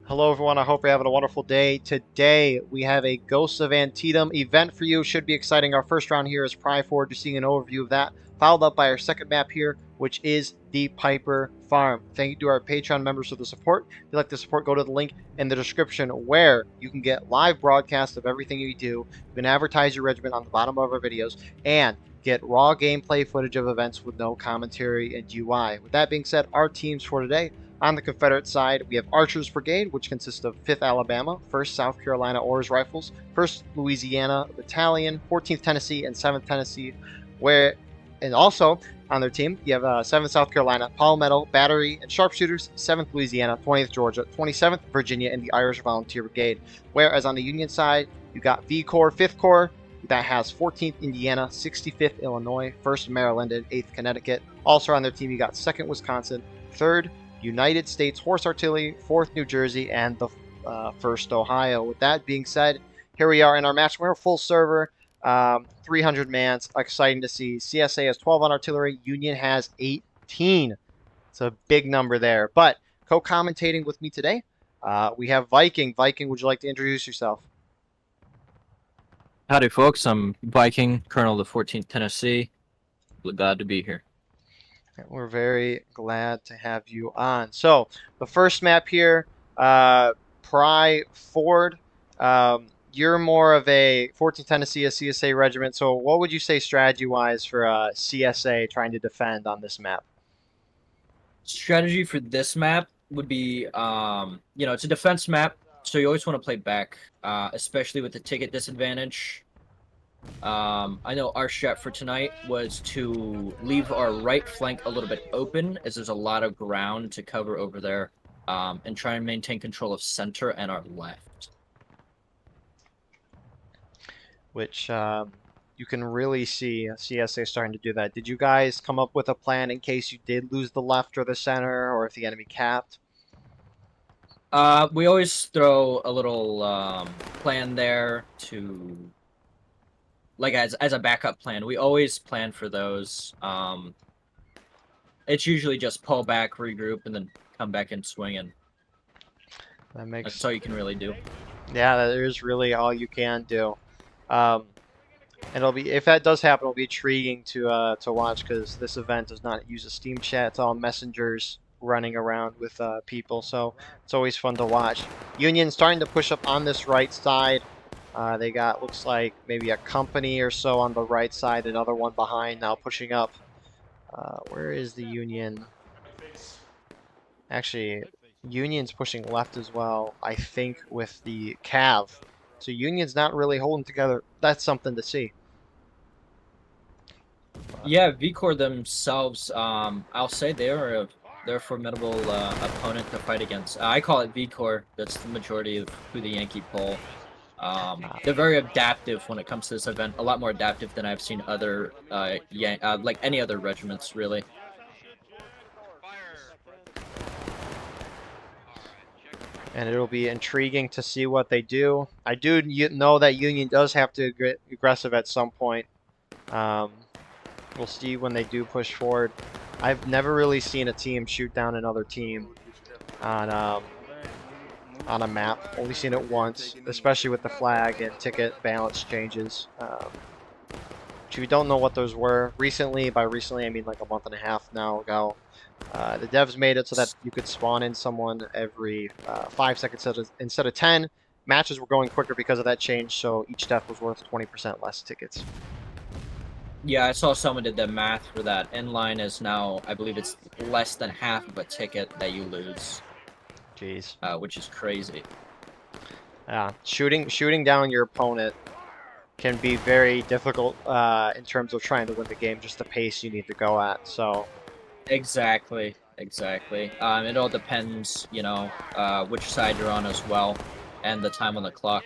Hello, everyone. I hope you're having a wonderful day. Today, we have a Ghosts of Antietam event for you. Should be exciting. Our first round here is Pry Forward. You're seeing an overview of that, followed up by our second map here, which is the Piper Farm. Thank you to our Patreon members for the support. If you'd like the support, go to the link in the description where you can get live broadcasts of everything you do. You can advertise your regiment on the bottom of our videos, and get raw gameplay footage of events with no commentary and UI. With that being said, our teams for today. On the Confederate side, we have Archers Brigade, which consists of 5th Alabama, 1st South Carolina Oars Rifles, 1st Louisiana Battalion, 14th Tennessee, and 7th Tennessee. And also on their team, you have 7th South Carolina Palmetto Battery and Sharpshooters, 7th Louisiana, 20th Georgia, 27th Virginia, and the Irish Volunteer Brigade. Whereas on the Union side, you got V Corps, 5th Corps, that has 14th Indiana, 65th Illinois, 1st Maryland, and 8th Connecticut. Also on their team, you got 2nd Wisconsin, 3rd United States Horse Artillery, 4th New Jersey, and the 1st Ohio. With that being said, here we are in our match. We're a full server, 300 mans. Exciting to see. CSA has 12 on artillery. Union has 18. It's a big number there. But co-commentating with me today, we have Viking. Viking, would you like to introduce yourself? Howdy, folks. I'm Viking, Colonel of the 14th Tennessee. Glad to be here. We're very glad to have you on. So, the first map here, Pry Ford. You're more of a 14th Tennessee, a CSA regiment. So, what would you say strategy-wise for CSA trying to defend on this map? Strategy for this map would be, it's a defense map, so you always want to play back, especially with the ticket disadvantage. I know our strat for tonight was to leave our right flank a little bit open, as there's a lot of ground to cover over there, and try and maintain control of center and our left. Which you can really see CSA starting to do that. Did you guys come up with a plan in case you did lose the left or the center, or if the enemy capped? We always throw a little plan there to, like, as a backup plan. We always plan for those. It's usually just pull back, regroup, and then come back and swing, and that's all you can really do. Yeah, that is really all you can do. And it'll be, if that does happen, it'll be intriguing to watch, because this event does not use a Steam chat. It's all messengers running around with people, so it's always fun to watch. Union starting to push up on this right side. They got, looks like, maybe a company or so on the right side, another one behind now pushing up. Where is the Union? Actually, Union's pushing left as well, I think, with the Cav. So Union's not really holding together. That's something to see. Yeah, V-Corps themselves, I'll say they're a formidable opponent to fight against. I call it V-Corps. That's the majority of who the Yankee pull. They're very adaptive when it comes to this event. A lot more adaptive than I've seen other, like any other regiments, really. And it'll be intriguing to see what they do. I do know that Union does have to get aggressive at some point. We'll see when they do push forward. I've never really seen a team shoot down another team on a map. Only seen it once, especially with the flag and ticket balance changes. Which we don't know what those were. Recently, by recently I mean like a month and a half now ago, the devs made it so that you could spawn in someone every 5 seconds instead of 10. Matches were going quicker because of that change, so each death was worth 20% less tickets. Yeah, I saw someone did the math for that. Inline is now, I believe it's less than half of a ticket that you lose. Jeez. Which is crazy. Yeah, shooting down your opponent can be very difficult in terms of trying to win the game, just the pace you need to go at. So exactly. It all depends, which side you're on as well, and the time on the clock,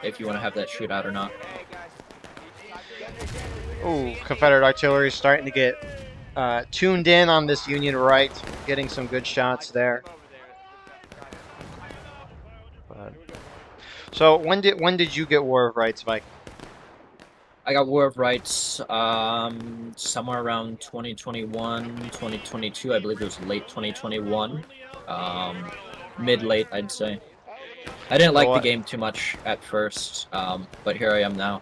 if you want to have that shootout or not. Ooh, Confederate artillery starting to get tuned in on this Union right, getting some good shots there. So when did you get War of Rights, Mike? I got War of Rights somewhere around 2021, 2022. I believe it was late 2021. Mid-late, I'd say. I didn't So like the game too much at first, but here I am now.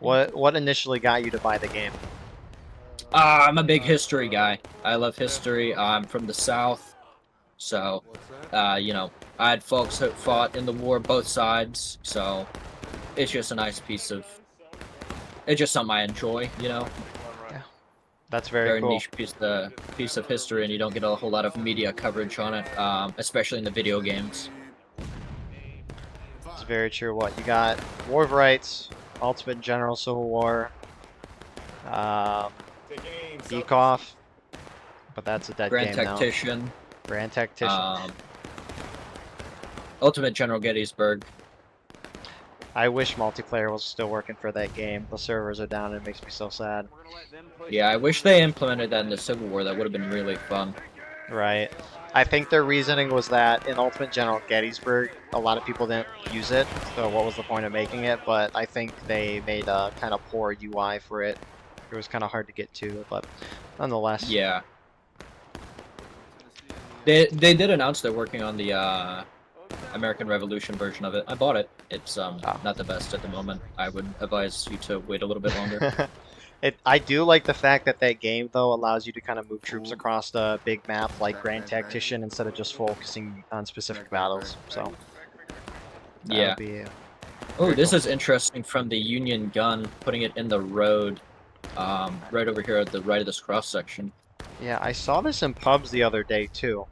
what initially got you to buy the game? I'm a big history guy. I love history. I'm from the South, so you know, I had folks that fought in the war both sides, so it's just a nice piece of. It's just something I enjoy, you know. Yeah, that's very Very cool. niche piece of history, and you don't get a whole lot of media coverage on it, especially in the video games. It's very true. What you got? War of Rights, Ultimate General Civil War, um, Beakoff, but that's a dead Grand game now. Tactician, Grand Tactician. um, Ultimate General Gettysburg. I wish multiplayer was still working for that game. The servers are down and it makes me so sad. Yeah, I wish they implemented that in the Civil War. That would have been really fun. Right. I think their reasoning was that in Ultimate General Gettysburg, a lot of people didn't use it, so what was the point of making it? But I think they made a kind of poor UI for it. It was kind of hard to get to, but nonetheless. Yeah, they did announce they're working on the American Revolution version of it. I bought it. It's Oh. not the best at the moment. I would advise you to wait a little bit longer. I do like the fact that that game, though, allows you to kind of move troops across the big map like Grand Tactician instead of just focusing on specific battles. So that Yeah. would be Oh, very this cool. is interesting from the Union gun, putting it in the road, right over here at the right of this cross section. Yeah, I saw this in pubs the other day too.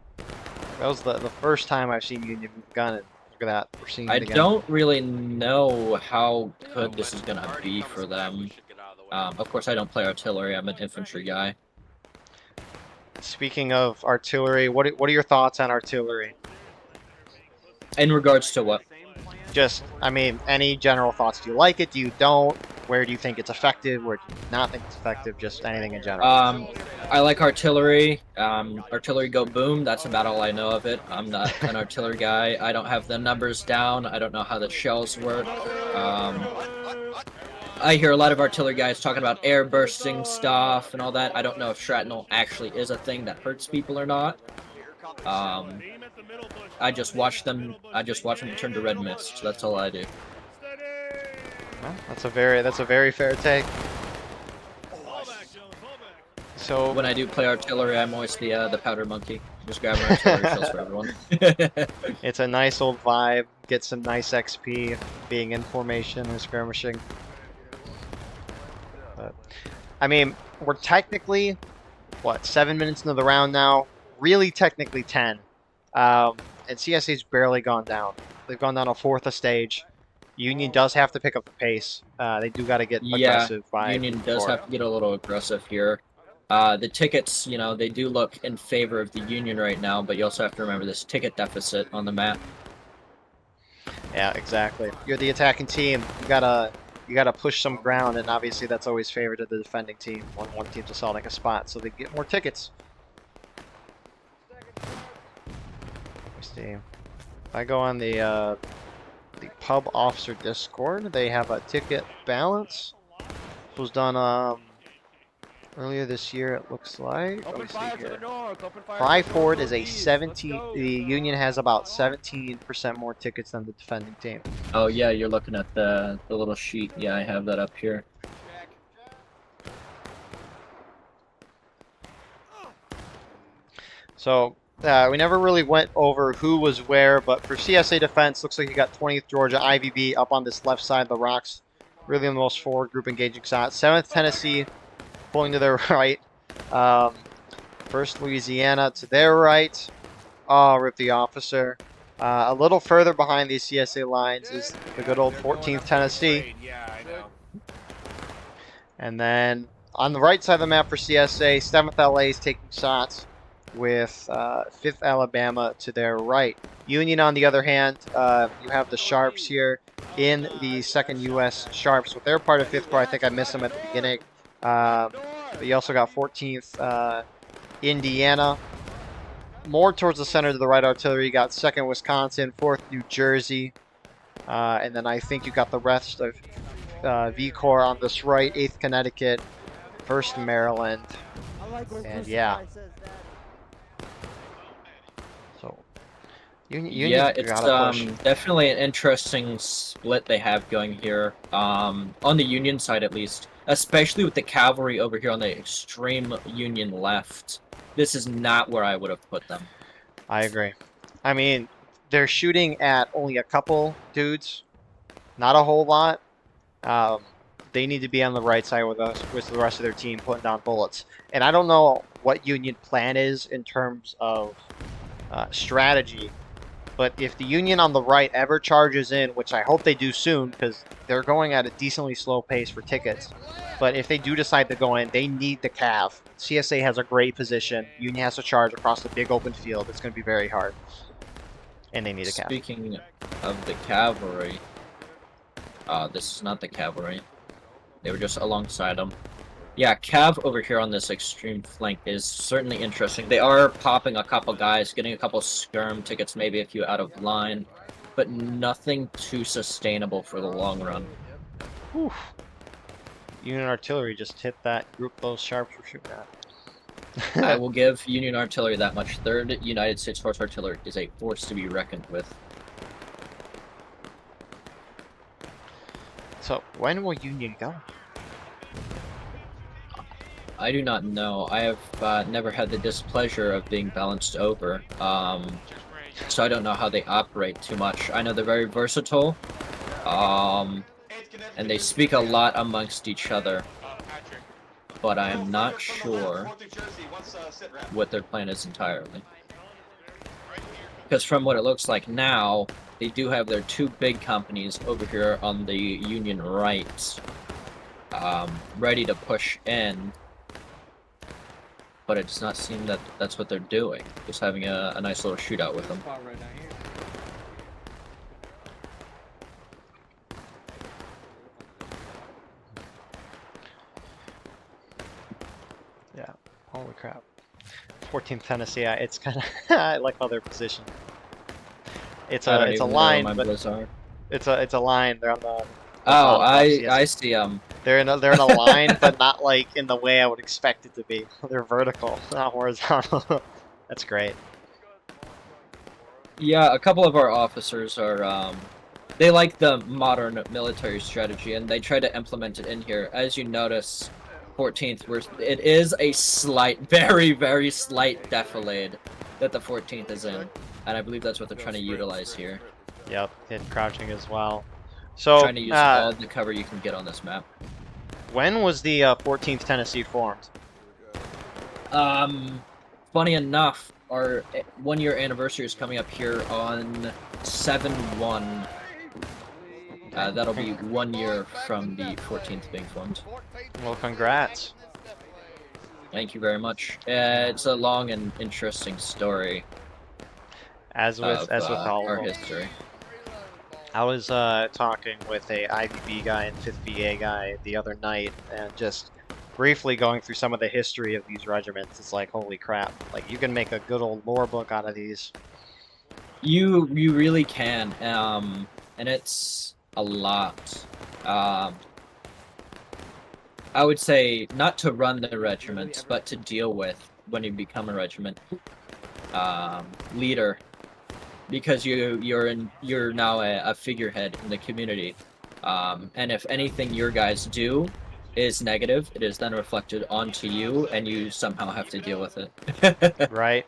That was the first time I've seen Union gun, and look at that, we're seeing I it again. don't really know how good this is gonna be for them. Of course, I don't play artillery. I'm an infantry guy. Speaking of artillery, what are your thoughts on artillery? In regards to what? Just, I mean, any general thoughts? Do you like it? Do you don't? Where do you think it's effective? Where do you not think it's effective? Just anything in general. I like artillery. Artillery go boom. That's about all I know of it. I'm not an artillery guy. I don't have the numbers down. I don't know how the shells work. I hear a lot of artillery guys talking about air bursting stuff and all that. I don't know if shrapnel actually is a thing that hurts people or not. I just watch them. I just watch them turn to red mist. That's all I do. Well, that's a very fair take. So When I do play artillery, I'm always the powder monkey. Just grabbing artillery shells for everyone. it's a nice old vibe. Get some nice XP being in formation and skirmishing. But I mean, we're technically what 7 minutes into the round now. Really, technically 10. And CSA's barely gone down. They've gone down a fourth a stage. Union does have to pick up the pace. They do got to get Yeah, aggressive by Union does four. have to get a little aggressive here. The tickets, you know, they do look in favor of the Union right now, but you also have to remember this ticket deficit on the map. Yeah, exactly. You're the attacking team. You gotta push some ground, and obviously that's always favored to the defending team when one team's assaulting a spot, so they get more tickets. Let's see. If I go on the pub officer Discord, they have a ticket balance. This was done earlier this year, it looks like. Let me see here. Fry Ford is a 17. The Union has about 17% more tickets than the defending team. Oh yeah, you're looking at the little sheet. Yeah, I have that up here. So we never really went over who was where, but for CSA defense, looks like you got 20th Georgia IVB up on this left side of the rocks. Really the most forward group engaging shot. 7th Tennessee pulling to their right. 1st Louisiana to their right. Oh, rip the officer. A little further behind these CSA lines is the good old 14th Tennessee. And then on the right side of the map for CSA, 7th LA is taking shots with 5th Alabama to their right. Union, on the other hand, you have the Sharps here in the 2nd U.S. Sharps. With their part of 5th Corps, I think I missed them at the beginning. But you also got 14th Indiana. More towards the center to the right artillery, you got 2nd Wisconsin, 4th New Jersey. And then I think you got the rest of V Corps on this right, 8th Connecticut, 1st Maryland. And yeah. So Yeah, Union it's gotta push. definitely an interesting split they have going here. On the Union side at least, especially with the cavalry over here on the extreme Union left. This is not where I would have put them. I agree. I mean, they're shooting at only a couple dudes, not a whole lot. Um, they need to be on the right side with us, with the rest of their team putting down bullets. And I don't know what Union plan is in terms of strategy, but if the Union on the right ever charges in, which I hope they do soon, because they're going at a decently slow pace for tickets. But if they do decide to go in, they need the Cav. CSA has a great position. Union has to charge across the big open field. It's going to be very hard, and they need a Cav. Speaking of the cavalry, this is not the cavalry. They were just alongside them. Yeah, Cav over here on this extreme flank is certainly interesting. They are popping a couple guys, getting a couple skirm tickets, maybe a few out of line, but nothing too sustainable for the long run. Whew. Union artillery just hit that group those sharps were shooting I at. will give Union Artillery that much. 3rd United States Horse Artillery is a force to be reckoned with. So when will Union go? I do not know. I have never had the displeasure of being balanced over, so I don't know how they operate too much. I know they're very versatile, and they speak a lot amongst each other, but I am not sure what their plan is entirely. Because from what it looks like now, they do have their 2 big companies over here on the Union right, ready to push in. But it does not seem that that's what they're doing. Just having a nice little shootout with them. Yeah. Holy crap. 14th Tennessee. It's kind of I like how they're positioned. It's I don't a even know where line, my but Blizz are. it's a line. They're on the Oh, bottom half. See, I see. they're in a line, but not like in the way I would expect it to be. They're vertical, not horizontal. That's great. Yeah, a couple of our officers are they like the modern military strategy, and they try to implement it in here. As you notice, 14th, where it is a slight, very, very slight defilade that the 14th is in, and I believe that's what they're trying to utilize here. Yep, hit crouching as well. So, Trying to use all the cover you can get on this map. when was the 14th Tennessee formed? Funny enough, our 1-year anniversary is coming up here on 7/1. That'll be 1 year from the 14th being formed. Well, congrats. Thank you very much. It's a long and interesting story As with all our of them. history. I was talking with a IVB guy and 5th VA guy the other night, and just briefly going through some of the history of these regiments. It's like, holy crap! Like you can make a good old lore book out of these. You really can, and it's a lot. I would say not to run the regiment, but to deal with when you become a regiment leader, because you're now a figurehead in the community, and if anything your guys do is negative, it is then reflected onto you, and you somehow have to deal with it. Right.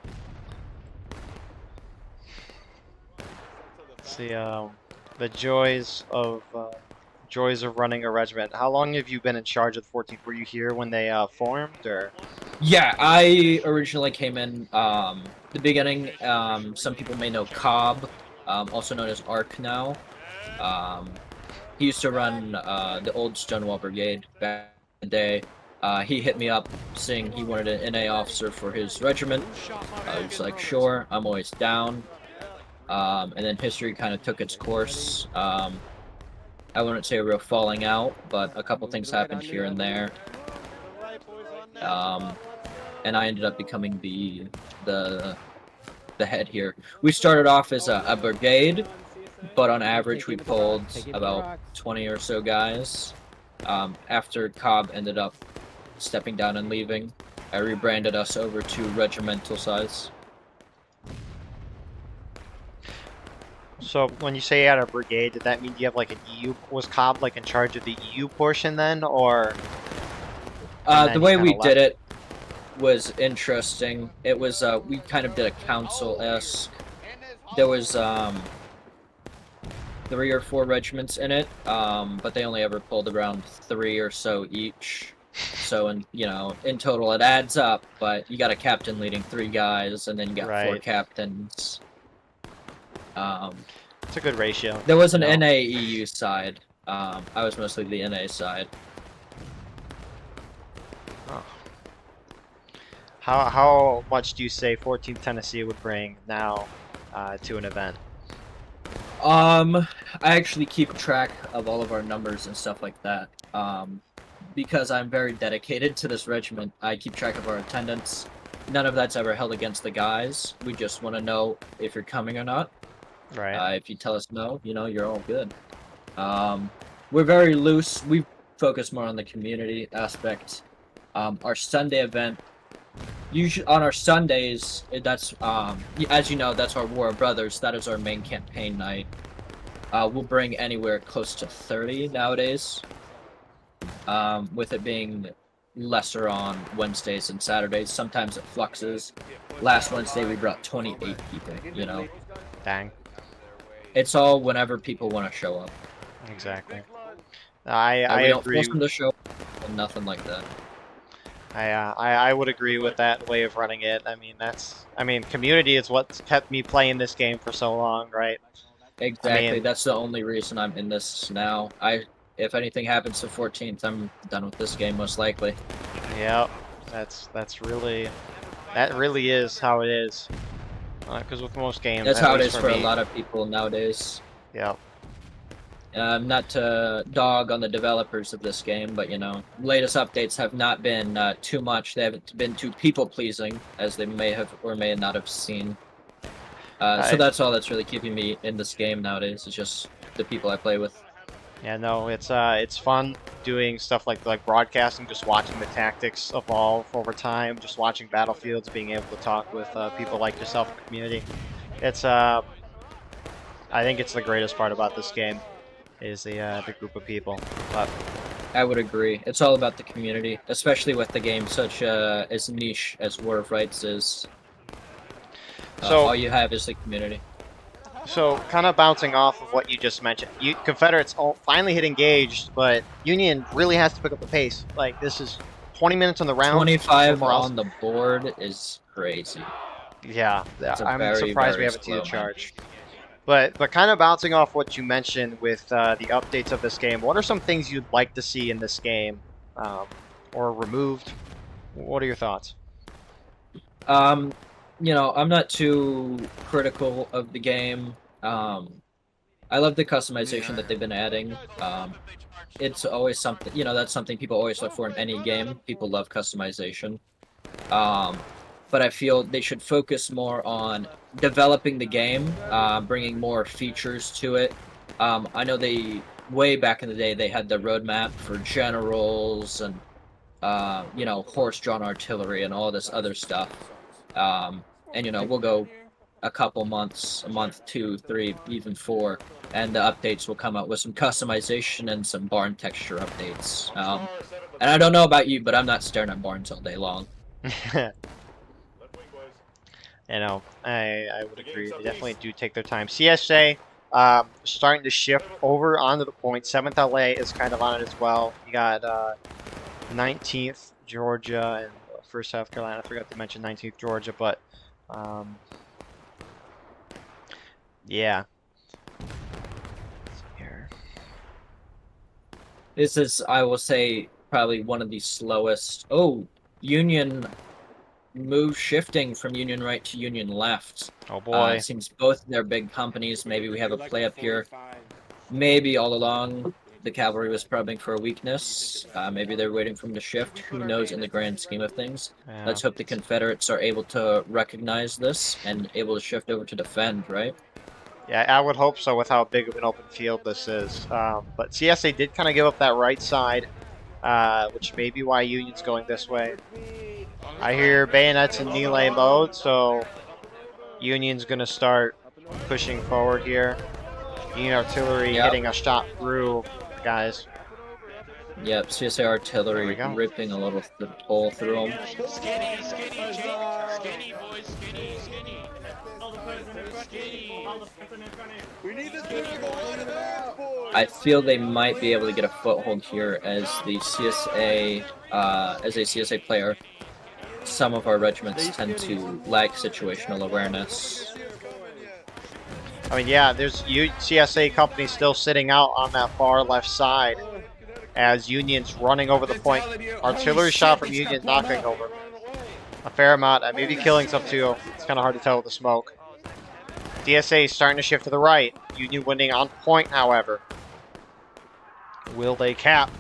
See, the joys of running a regiment. How long have you been in charge of the 14th? Were you here when they formed, or? Yeah, I originally came in the beginning. Some people may know Cobb, also known as Ark now. He used to run the old Stonewall Brigade back in the day. He hit me up saying he wanted an NA officer for his regiment. I was like, sure, I'm always down. And then history kind of took its course. I wouldn't say a real falling out, but a couple things happened here and there. And I ended up becoming the head here. We started off as a brigade, but on average we pulled about 20 or so guys. After Cobb ended up stepping down and leaving, I rebranded us over to regimental size. So when you say you had a brigade, did that mean you have like an EU, was Cobb like in charge of the EU portion then, or, and The then he way kind we of did left? it was interesting. It was we kind of did a council-esque. There was 3 or 4 regiments in it, but they only ever pulled around 3 or so each. So, in total, it adds up. But you got a captain leading 3 guys, and then you got 4 Right. captains. Um, It's a good ratio, there was you an know. NA-EU side. I was mostly the NA side. Oh. How much do you say 14th Tennessee would bring now to an event? I actually keep track of all of our numbers and stuff like that. Because I'm very dedicated to this regiment, I keep track of our attendance. None of that's ever held against the guys. We just want to know if you're coming or not. Right. If you tell us no, you're all good. We're very loose. We focus more on the community aspect. Our Sunday event, usually on our Sundays, that's as you know, that's our War of Brothers. That is our main campaign night. We'll bring anywhere close to 30 nowadays, with it being lesser on Wednesdays and Saturdays. Sometimes it fluxes. Last Wednesday we brought 28 people. Dang. It's all whenever people want to show up. Exactly. I We don't agree. force them to show up, and nothing like that. I would agree with that way of running it. I mean community is what's kept me playing this game for so long, right? I Exactly. mean, That's the only reason I'm in this now. If anything happens to 14th, I'm done with this game most likely. yeah, that really is how it is. Because with most games, That's at how it least is for for a me, lot of people nowadays. yeah, Not to dog on the developers of this game, but latest updates have not been too much. They haven't been too people pleasing, as they may have or may not have seen. So I that's all that's really keeping me in this game nowadays. It's just the people I play with. yeah no, it's fun doing stuff like broadcasting, just watching the tactics evolve over time, just watching battlefields, being able to talk with people like yourself in the community. It's I think it's the greatest part about this game is the group of people. But I would agree. It's all about the community, especially with the game such as niche as War of Rights is. so All you have is the community. So, kind of bouncing off of what you just mentioned, Confederates finally hit engaged, but Union really has to pick up the pace. Like, this is 20 minutes on the round for 25 morale. on the board is crazy. Yeah, It's a I'm very, surprised we very haven't seen a slow map. charge. But kind of bouncing off what you mentioned with the updates of this game, what are some things you'd like to see in this game, or removed? What are your thoughts? I'm not too critical of the game. I love the customization that they've been adding. It's always something, that's something people always look for in any game. People love customization. Um, but I feel they should focus more on developing the game, bringing more features to it. I know way back in the day, they had the roadmap for generals and, horse-drawn artillery and all this other stuff. And we'll go a couple months, a month, 2, 3, even 4, and the updates will come out with some customization and some barn texture updates. And I don't know about you, but I'm not staring at barns all day long. I would agree. They definitely do take their time. CSA starting to shift over onto the point. 7th LA is kind of on it as well. You got 19th Georgia and 1st South Carolina. I forgot to mention 19th Georgia, but yeah. Here. This is, I will say, probably one of the slowest. Oh, Union move shifting from Union right to Union left. Oh boy. It seems both their big companies. Maybe we have a play up here. Maybe all along the cavalry was probing for a weakness. Maybe they're waiting for him to shift. Who knows in the grand scheme of things? Yeah. Let's hope the Confederates are able to recognize this and able to shift over to defend, right? Yeah, I would hope so with how big of an open field this is. But CSA did kind of give up that right side, which may be why Union's going this way. I hear bayonets in melee mode, so Union's going to start pushing forward here. Union artillery Yep. hitting a shot through the guys. Yep, CSA There we artillery go. ripping a little hole through them. Skinny, skinny, skinny, boys, skinny, skinny. We need this thing to go on in advance, boys. I feel they might be able to get a foothold here as the CSA, as a CSA player. Some of our regiments tend to lack situational awareness. I mean, yeah, there's CSA company still sitting out on that far left side as Union's running over the point. Artillery shot from Union knocking over a fair amount, and maybe killing some too. It's kind of hard to tell with the smoke. DSA is starting to shift to the right. Union winning on point, however. Will they cap?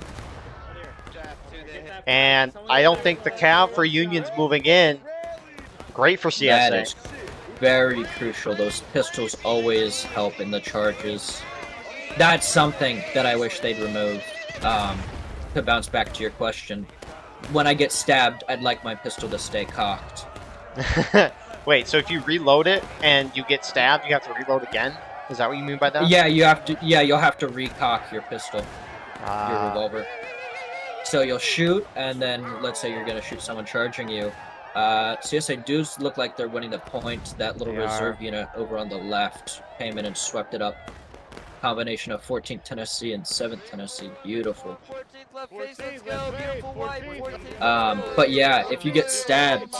And I don't think the cap for Union's moving in. Great for CSA. That is very crucial. Those pistols always help in the charges. That's something that I wish they'd remove. To bounce back to your question, when I get stabbed, I'd like my pistol to stay cocked. Wait, so if you reload it and you get stabbed, you have to reload again? Is that what you mean by that? Yeah, you have to. Yeah, you'll have to recock your pistol, your revolver. So you'll shoot, and then let's say you're gonna shoot someone charging you. CSA does look like they're winning the point. That little reserve unit over on the left came in and swept it up. Combination of 14th Tennessee and 7th Tennessee. Beautiful. 14th left face, let's go. Beautiful white. 14th. But yeah, if you get stabbed,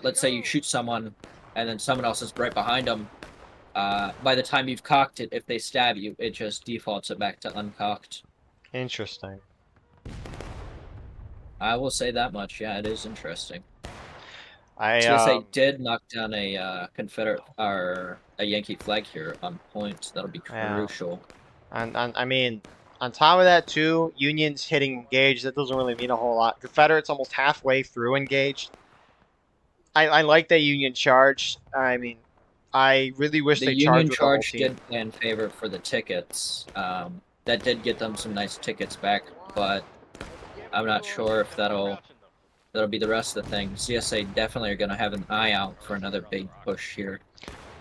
let's say you shoot someone, and then someone else is right behind them. By the time you've cocked it, if they stab you, it just defaults it back to uncocked. Interesting. I will say that much. Yeah, it is interesting. I CSA did knock down a Confederate or a Yankee flag here on point. That'll be crucial. I mean, on top of that too, Union's hitting engaged. That doesn't really mean a whole lot. Confederate's almost halfway through engaged. I like that Union charge. I mean, I really wish they Union charged charge with the whole team. did play in favor for the tickets. That did get them some nice tickets back, but I'm not sure if that'll be the rest of the thing. CSA definitely are going to have an eye out for another big push here.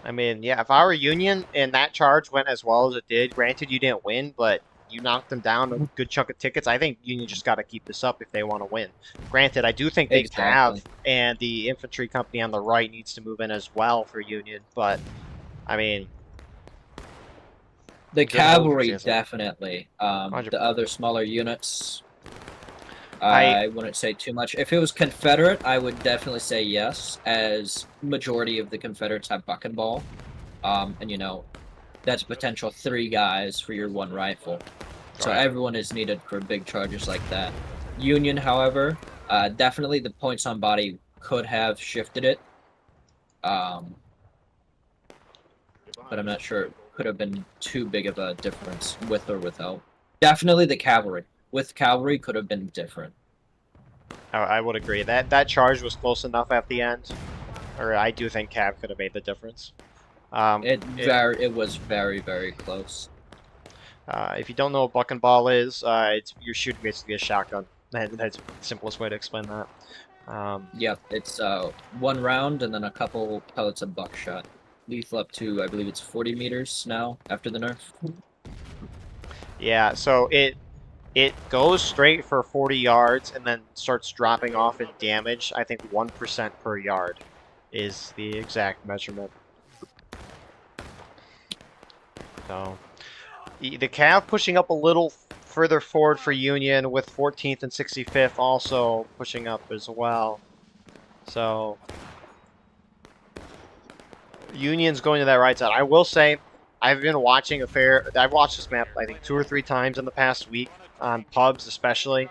I mean, yeah, if I were Union and that charge went as well as it did, granted you didn't win, but you knocked them down a good chunk of tickets. I think Union just got to keep this up if they want to win. Granted, I do think they have, and the infantry company on the right needs to move in as well for Union, but I mean, the cavalry definitely. The other smaller units, I wouldn't say too much. If it was Confederate, I would definitely say yes, as majority of the Confederates have buck and ball. And you know, that's potential 3 guys for your 1 rifle. So everyone is needed for big charges like that. Union, however, definitely the points on body could have shifted it. But I'm not sure it could have been too big of a difference with or without. Definitely the cavalry. With cavalry could have been different. I would agree. That charge was close enough at the end. Or I do think Cav could have made the difference. It was very, very close. If you don't know what buck and ball is, you're shooting basically a shotgun. That's the simplest way to explain that. Yep, it's 1 round and then a couple pellets of buckshot. Lethal up to, I believe it's 40 meters now after the nerf. Yeah, so it goes straight for 40 yards and then starts dropping off in damage. I think 1% per yard is the exact measurement. So the Cav pushing up a little further forward for Union, with 14th and 65th also pushing up as well. So Union's going to that right side. I will say, I've been watching I've watched this map, I think, 2 or 3 times in the past week, on pubs especially.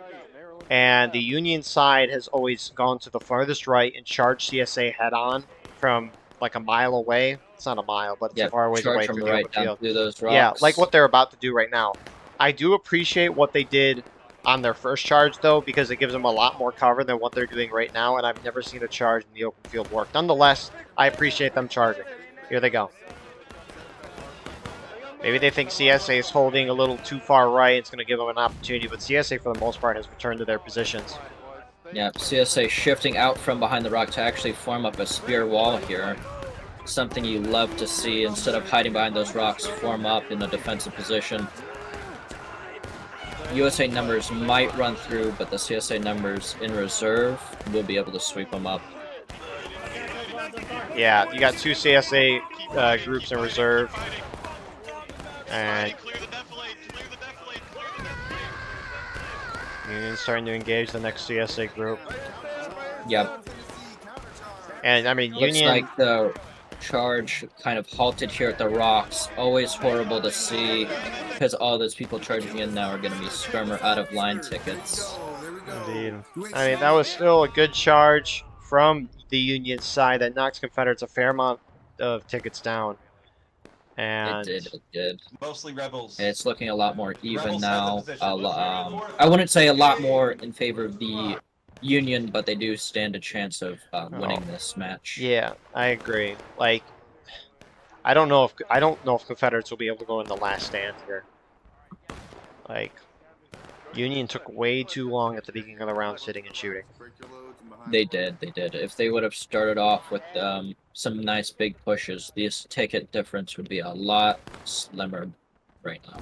And the Union side has always gone to the farthest right and charged CSA head-on from like a mile away. It's not a mile, but it's a far ways away through the open field. Those rocks. Yeah, like what they're about to do right now. I do appreciate what they did on their first charge, though, because it gives them a lot more cover than what they're doing right now, and I've never seen a charge in the open field work. Nonetheless, I appreciate them charging. Here they go. Maybe they think CSA is holding a little too far right. It's going to give them an opportunity, but CSA, for the most part, has returned to their positions. Yeah, CSA shifting out from behind the rock to actually form up a spear wall here. something you love to see. Instead of hiding behind those rocks, form up in a defensive position. USA numbers might run through, but the CSA numbers in reserve will be able to sweep them up. Yeah, you got 2 CSA groups in reserve. And Union's starting to engage the next CSA group. Yep. And I mean, Looks Union. like the charge kind of halted here at the rocks. Always horrible to see, because all those people charging in now are going to be skirmer out of line tickets. Indeed. I mean, that was still a good charge from the Union side that knocks Confederates a fair amount of tickets down. And It did. Mostly rebels. It's looking a lot more even Rebels now. have the position. I wouldn't say a lot more in favor of the Union, but they do stand a chance of winning this match. Yeah, I agree. Like, I don't know if Confederates will be able to go in the last stand here. Like, Union took way too long at the beginning of the round sitting and shooting. They did. If they would have started off with some nice big pushes, this ticket difference would be a lot slimmer right now.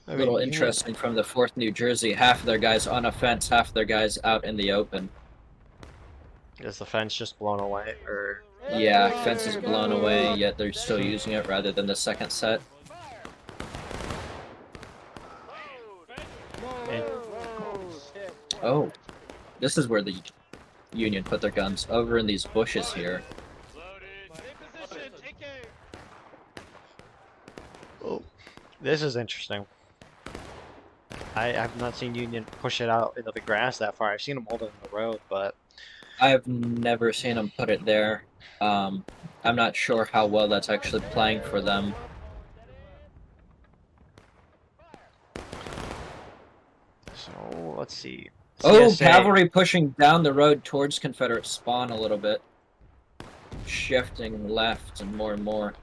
A little interesting from the 4th New Jersey. Half of their guys on a fence, half of their guys out in the open. Is the fence just blown away, or? Yeah, fence is blown away, yet they're still using it rather than the second set. Oh, this is where the Union put their guns, over in these bushes here. Oh, this is interesting. I've not seen Union push it out into the grass that far. I've seen them hold it in the road, but I've never seen them put it there. I'm not sure how well that's actually playing for them. So let's see. Oh, CSA. cavalry pushing down the road towards Confederate spawn a little bit. Shifting left and more.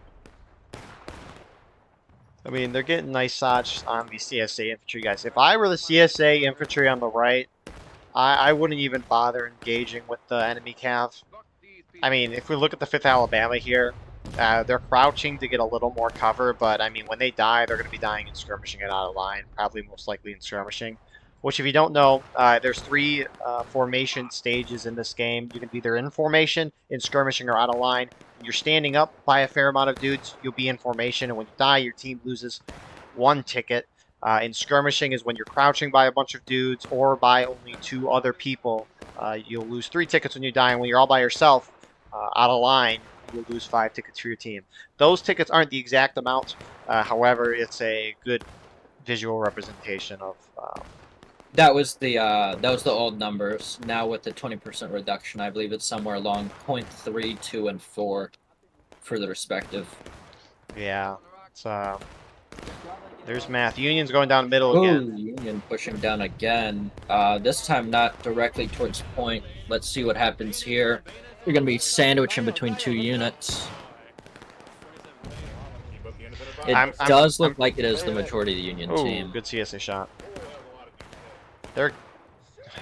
I mean, they're getting nice shots on the CSA infantry guys. If I were the CSA infantry on the right, I wouldn't even bother engaging with the enemy cav. I mean, if we look at the 5th Alabama here, they're crouching to get a little more cover, but I mean, when they die, they're going to be dying in skirmishing and out of line, probably most likely in skirmishing. Which, if you don't know, there's 3 formation stages in this game. You can be either in formation, in skirmishing, or out of line. When you're standing up by a fair amount of dudes, you'll be in formation, and when you die, your team loses 1 ticket. In skirmishing is when you're crouching by a bunch of dudes or by only 2 other people. You'll lose 3 tickets when you die, and when you're all by yourself, out of line, you'll lose 5 tickets for your team. Those tickets aren't the exact amount. However, it's a good visual representation of... That was the old numbers. Now with the 20% reduction, I believe it's somewhere along 0.3, 2, and 4 for the respective. Yeah, it's there's math. Union's going down the middle again. Union pushing down again. This time not directly towards point. Let's see what happens here. You're gonna be sandwiching between 2 units. It does look like it is the majority of the Union team. Good CSA shot. They're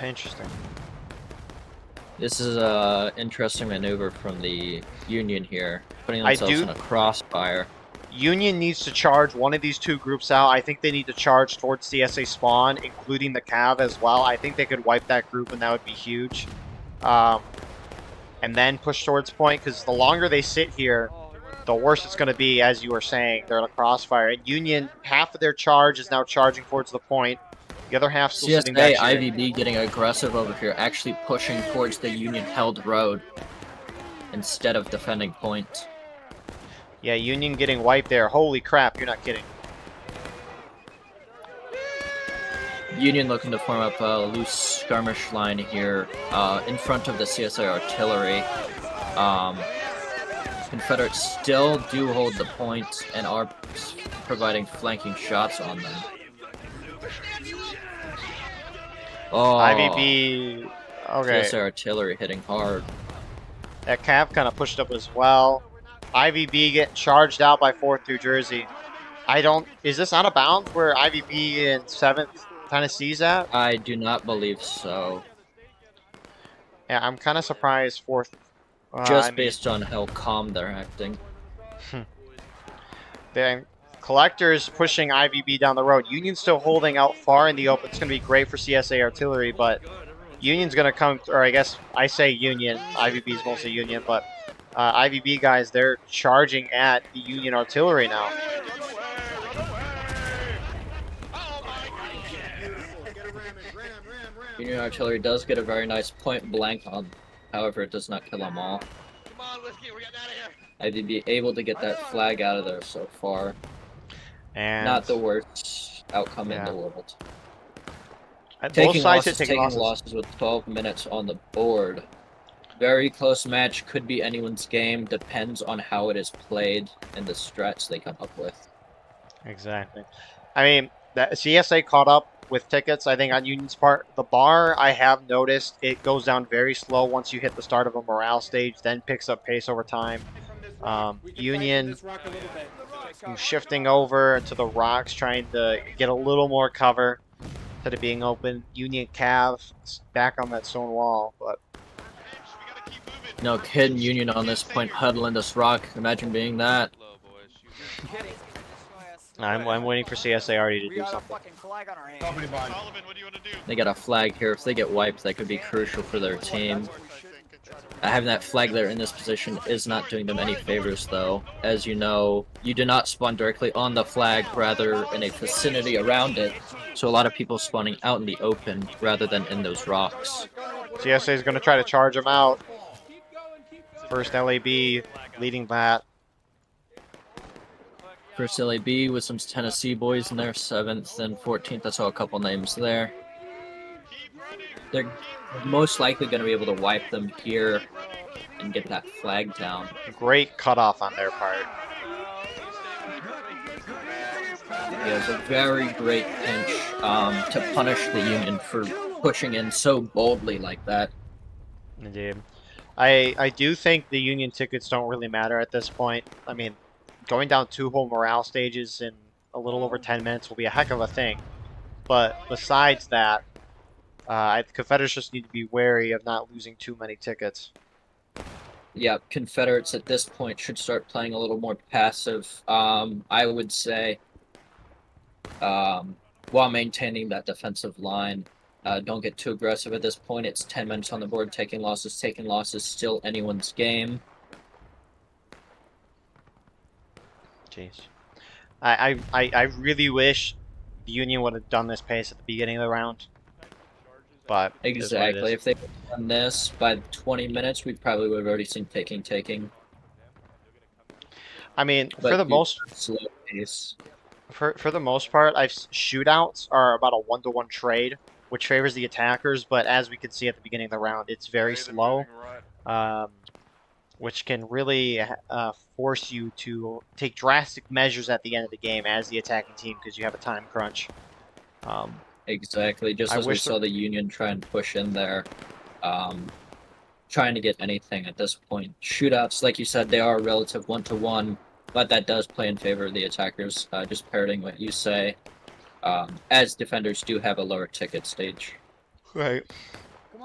interesting. This is a interesting maneuver from the Union here, putting themselves in a crossfire. Union needs to charge one of these 2 groups out. I think they need to charge towards CSA spawn, including the Cav as well. I think they could wipe that group, and that would be huge. And then push towards point, because the longer they sit here, the worse it's going to be, as you were saying. They're in a crossfire. And Union, half of their charge is now charging towards the point. The other half still sitting back here. IVB getting aggressive over here, actually pushing towards the Union-held road instead of defending point. Yeah, Union getting wiped there. Holy crap, you're not kidding. Union looking to form up a loose skirmish line here in front of the CSA artillery. Confederates still do hold the point and are providing flanking shots on them. Oh, IVB, okay. CSA artillery hitting hard. That Cav kind of pushed up as well. IVB getting charged out by 4th New Jersey. Is this out of bounds where IVB in 7th Tennessee's at? I do not believe so. Yeah, I'm kind of surprised 4th. Just based on how calm they're acting. The Collectors pushing IVB down the road. Union's still holding out far in the open. It's going to be great for CSA Artillery, but Union's going to come, or I guess I say Union. IVB is mostly Union, but IVB guys, they're charging at the Union Artillery now. Union Artillery does get a very nice point blank on, however, it does not kill them all. Come on, Whiskey, we're getting out of here. IVB able to get that flag out of there so far. And Not the worst outcome in Yeah. the world. both Taking sides losses, are taking losses. losses with 12 minutes on the board. Very close match, could be anyone's game, depends on how it is played and the strats they come up with. Exactly. I mean, the CSA caught up with tickets, I think, on Union's part. The bar, I have noticed, it goes down very slow once you hit the start of a morale stage, then picks up pace over time. Union shifting over to the rocks, trying to get a little more cover instead of being open. Union Cav back on that stone wall, but No kidding, Union on this point, huddling this rock. Imagine being that. I'm waiting for CSA already to do something. Company bond. Sullivan, what do you want to do? They got a flag here. If they get wiped, that could be crucial for their team. Having that flag there in this position is not doing them any favors, though. As you know, you do not spawn directly on the flag, rather in a vicinity around it. So a lot of people spawning out in the open rather than in those rocks. CSA is going to try to charge them out. First LAB leading that. First LAB with some Tennessee boys in there, 7th and 14th. I saw a couple names there. They're most likely going to be able to wipe them here and get that flag down. Great cutoff on their part. Yeah, it's a very great pinch to punish the Union for pushing in so boldly like that. Indeed. I do think the Union tickets don't really matter at this point. I mean, going down 2 whole morale stages in a little over 10 minutes will be a heck of a thing. But besides that, Confederates just need to be wary of not losing too many tickets. Yeah, Confederates at this point should start playing a little more passive, I would say, while maintaining that defensive line. Don't get too aggressive at this point. It's 10 minutes on the board. Taking losses, still anyone's game. Jeez. I really wish the Union would have done this pace at the beginning of the round. But it is what it Exactly. is. If they had done this by 20 minutes, we probably would have already seen taking. I mean, But for the you- most slow pace. for the most part, shootouts are about a 1-to-1 trade, which favors the attackers. But as we could see at the beginning of the round, it's very slow, which can really force you to take drastic measures at the end of the game as the attacking team because you have a time crunch. Exactly. Just I as we wish saw the Union try and push in there, trying to get anything at this point. Shootouts, like you said, they are a relative 1-to-1, but that does play in favor of the attackers. Just parroting what you say, as defenders do have a lower ticket stage. Right.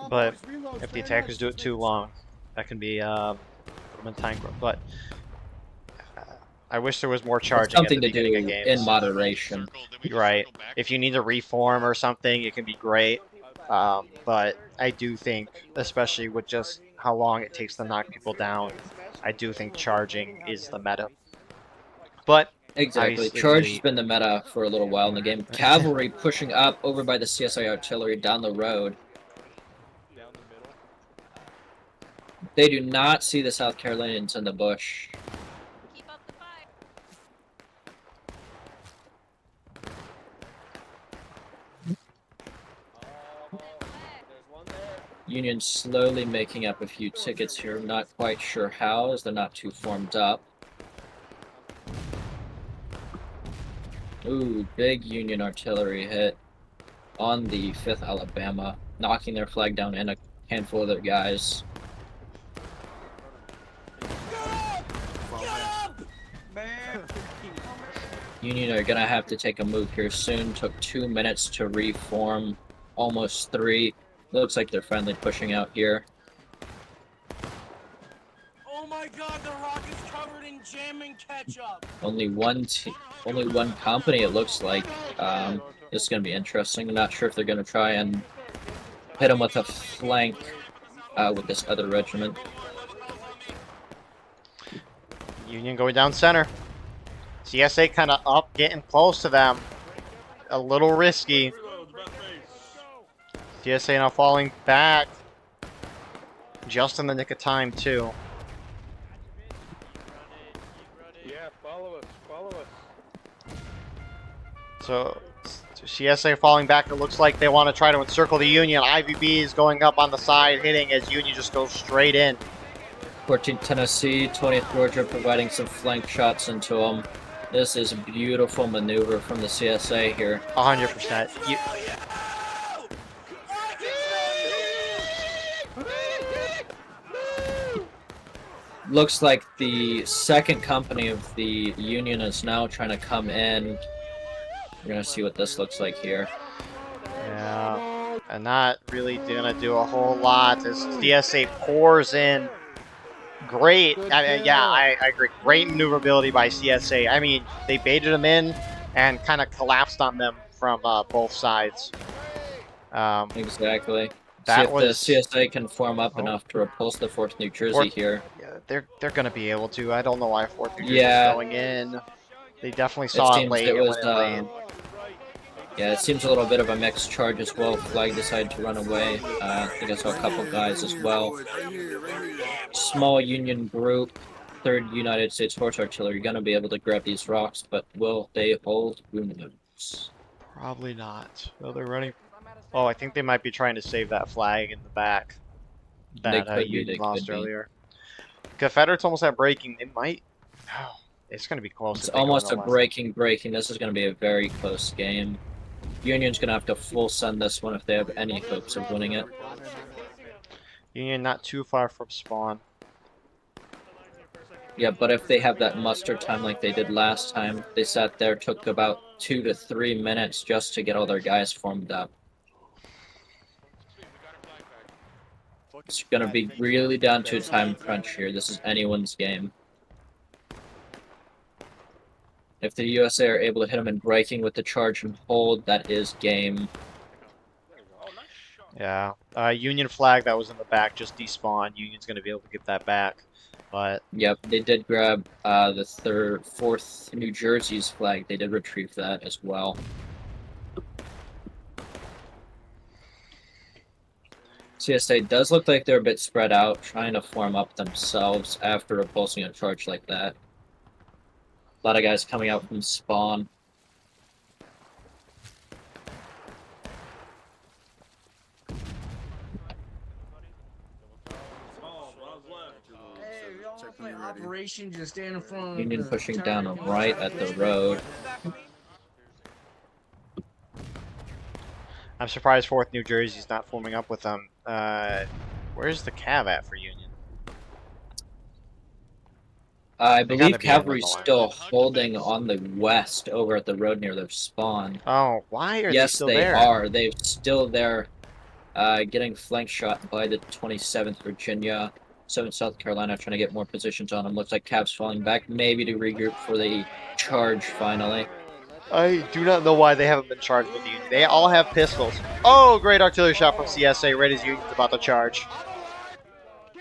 But if the attackers do it too long, that can be time crunch. But I wish there was more charging Something at the to do beginning of games. in moderation. Right. If you need to reform or something, it can be great. But I do think, especially with just how long it takes to knock people down, I do think charging is the meta. But Exactly. obviously Charge the- has been the meta for a little while in the game. Cavalry pushing up over by the CSI artillery down the road. They do not see the South Carolinians in the bush. Keep up the fight. Union slowly making up a few tickets here. Not quite sure how, as they're not too formed up. Ooh, big Union artillery hit on the 5th Alabama, knocking their flag down and a handful of their guys. Union are gonna have to take a move here soon. Took 2 minutes to reform, almost 3. Looks like they're finally pushing out here. Oh my god, the rock is covered in jam and ketchup. Only one company, it looks like. This is gonna be interesting. I'm not sure if they're gonna try and hit them with a flank with this other regiment. Union going down center. CSA kind of up, getting close to them. A little risky. CSA now falling back. Just in the nick of time, too. Yeah, follow us. So CSA falling back. It looks like they want to try to encircle the Union. IVB is going up on the side, hitting as Union just goes straight in. 14th Tennessee, 20th Georgia providing some flank shots into them. This is a beautiful maneuver from the CSA here. 100%. Looks like the second company of the Union is now trying to come in. We're gonna see what this looks like here. Yeah, and not really gonna do a whole lot as CSA pours in. Great, I agree. Great maneuverability by CSA. I mean, they baited them in and kind of collapsed on them from both sides. Exactly. That See if was the CSA can form up enough to repulse the 4th New Jersey here. Yeah, they're gonna be able to. I don't know why 4th New Jersey Yeah. is going in. They definitely saw it seems late it and was, went in late. Yeah, it seems a little bit of a mixed charge as well. Flag decided to run away. I think I saw a couple guys as well. Small Union group, 3rd United States Horse Artillery, gonna be able to grab these rocks, but will they hold? Who knows? Probably not. Oh, they're running. Oh, I think they might be trying to save that flag in the back that They Union lost could be. earlier. Confederates almost at breaking. They might. Oh, it's going to be close. It's if they go almost in a the last- breaking. This is going to be a very close game. Union's going to have to full send this one if they have any hopes of winning it. Union not too far from spawn. Yeah, but if they have that muster time like they did last time, they sat there, took about 2 to 3 minutes just to get all their guys formed up. It's going to be really down to a time crunch here. This is anyone's game. If the USA are able to hit them in breaking with the charge and hold, that is game. Yeah. Union flag that was in the back just despawned. Union's going to be able to get that back. But Yep, they did grab the 4th New Jersey's flag. They did retrieve that as well. CSA does look like they're a bit spread out, trying to form up themselves after repulsing a charge like that. A lot of guys coming out from spawn. Operation just stand in front of Union the pushing turn. down right at the road. I'm surprised 4th New Jersey's not forming up with them. Where's the cav at for Union? I They believe gotta be in cavalry's with the line. still holding on the west over at the road near their spawn. Oh, why are they Yes, still they there? are. They're still there, getting flank shot by the 27th Virginia, 7th South Carolina, trying to get more positions on them. Looks like Cap's falling back, maybe to regroup for the charge finally. I do not know why they haven't been charged with Union. They all have pistols. Oh, great artillery shot from CSA right as Union's about to charge.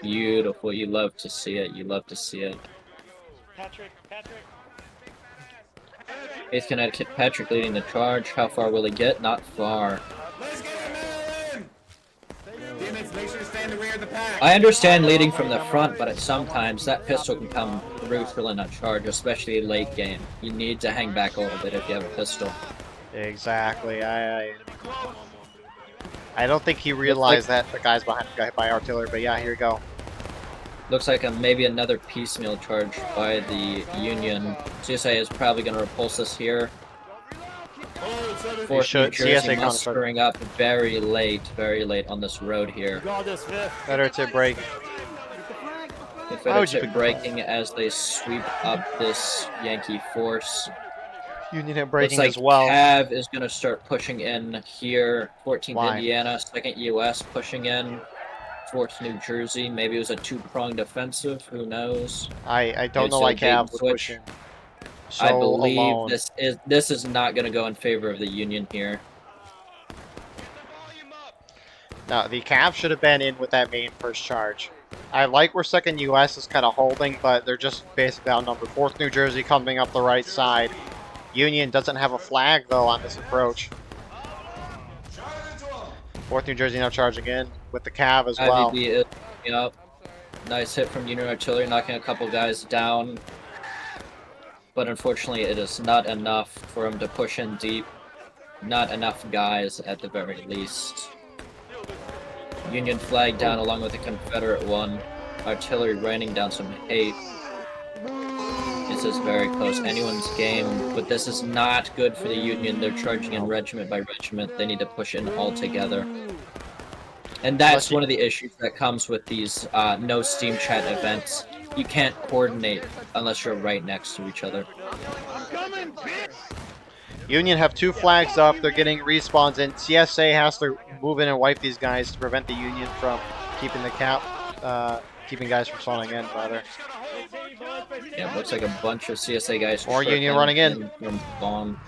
Beautiful. You love to see it. You love to see it. Patrick. 8th Connecticut Patrick leading the charge. How far will he get? Not far. Let's get him in! Demons, make sure to stay in the rear of the pack. I understand leading from the front, but at sometimes that pistol can come crucial in a charge, especially late game. You need to hang back a little bit if you have a pistol. Exactly. I don't think he realized that the guy's behind him got hit by artillery, but yeah, here we go. Looks like maybe another piecemeal charge by the Union. CSA is probably going to repulse us here. They should. CSA mustering up very late on this road here. Better to break. If Why would it's you pick breaking as they sweep up this Yankee force. Union hit Looks breaking like as well. Cav is going to start pushing in here. 14th Why? Indiana, 2nd US pushing in. 4th New Jersey. Maybe it was a two-pronged offensive. Who knows? I don't know So why bait and Cav would push switch. in I so believe alone. this is not going to go in favor of the Union here. No, the Cav should have been in with that main first charge. I like where 2nd US is kind of holding, but they're just basically outnumbered. 4th New Jersey coming up the right side. Union doesn't have a flag, though, on this approach. 4th New Jersey now charging in with the Cav as well. IVB is looking up. Nice hit from Union Artillery, knocking a couple guys down. But unfortunately, it is not enough for him to push in deep. Not enough guys, at the very least. Union flag down along with the Confederate one. Artillery raining down some hate. This is very close. Anyone's game, but this is not good for the Union. They're charging in regiment by regiment. They need to push in all together. And that's one of the issues that comes with these no Steam Chat events. You can't coordinate unless you're right next to each other. Union have 2 flags up. They're getting respawns in. CSA has to move in and wipe these guys to prevent the Union from keeping the keeping guys from spawning in, rather. Yeah, it looks like a bunch of CSA guys. Or Union running in. From spawn.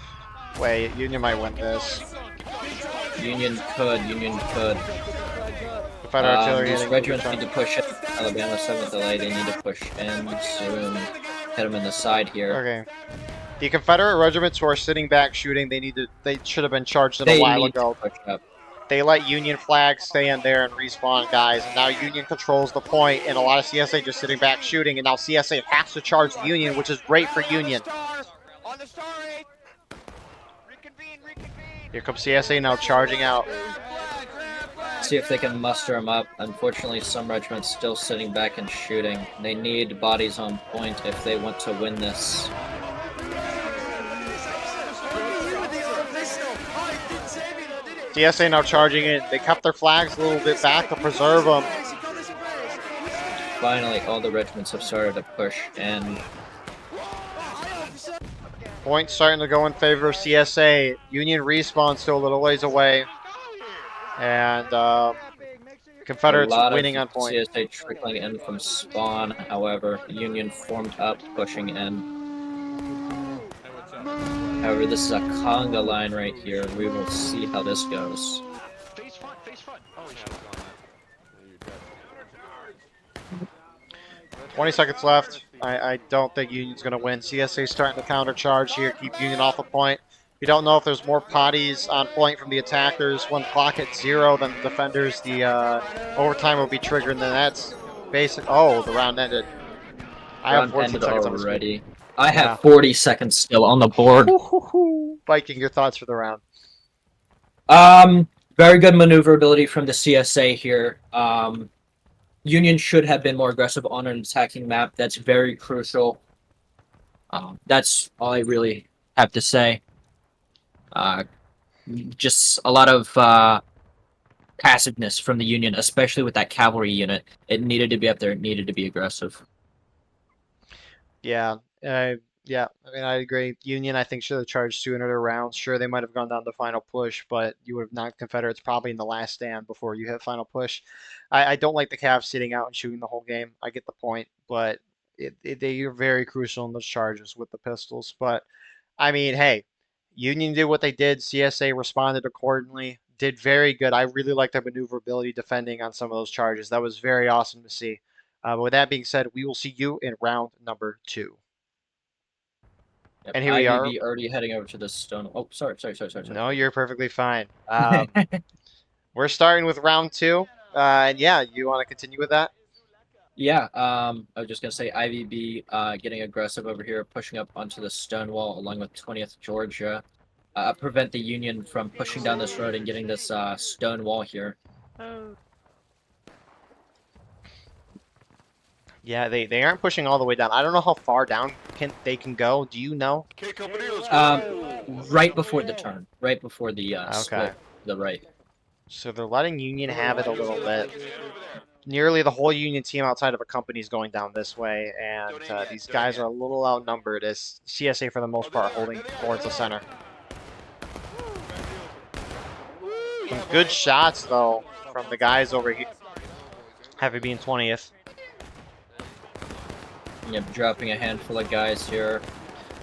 Wait, Union might win this. Union could. Confederate artillery These hitting regiments each need to other. push in. Alabama 7th LA, they need to push in soon. Hit them in the side here. Okay. The Confederate regiments who are sitting back shooting, they should have been charged in They a while need ago. to push up. They let Union flags stay in there and respawn guys, and now Union controls the point, and a lot of CSA just sitting back shooting, and now CSA has to charge the Union, which is great for Union. On the star 8. Reconvene. Here comes CSA now charging out. See if they can muster them up. Unfortunately, some regiments still sitting back and shooting. They need bodies on point if they want to win this. CSA now charging in. They kept their flags a little bit back to preserve them. Finally, all the regiments have started to push, and Points starting to go in favor of CSA. Union respawn still a little ways away. And Confederates winning on point. CSA trickling in from spawn, however, Union formed up, pushing in. However, this is a conga line right here. We will see how this goes. Face front. Oh, yeah. 20 seconds left. I don't think Union's going to win. CSA starting to countercharge here, keep Union off the point. We don't know if there's more potties on point from the attackers. When clock at 0, then the defenders, the overtime will be triggered, and then that's basic. Oh, the round ended. I have 14 seconds on the screen. already. I have 40 seconds still on the board. Viking, your thoughts for the round? Very good maneuverability from the CSA here. Union should have been more aggressive on an attacking map. That's very crucial. That's all I really have to say. Just a lot of passiveness from the Union, especially with that cavalry unit. It needed to be up there. It needed to be aggressive. Yeah, yeah. I mean, I agree. Union, I think, should have charged sooner rounds. Sure, they might have gone down the final push, but you would have knocked Confederates probably in the last stand before you hit final push. I don't like the Cavs sitting out and shooting the whole game. I get the point, but they are very crucial in those charges with the pistols. But, I mean, hey, Union did what they did. CSA responded accordingly. Did very good. I really like their maneuverability defending on some of those charges. That was very awesome to see. But with that being said, we will see you in round number 2. Yep, And here we are. IVB already heading over to the stone. Oh, sorry. No, you're perfectly fine. We're starting with round 2. And yeah, you want to continue with that? Yeah, I was just gonna say IVB getting aggressive over here, pushing up onto the stone wall along with 20th Georgia, prevent the Union from pushing down this road and getting this stone wall here. Yeah, they aren't pushing all the way down. I don't know how far down they can go. Do you know? Right before the turn, right before the Okay. split, to the right. So they're letting Union have it a little bit. nearly the whole Union team outside of a company is going down this way, and these guys are a little outnumbered as CSA for the most part holding towards the center. Some good shots though from the guys over here. Heavy being 20th. Yep, dropping a handful of guys here.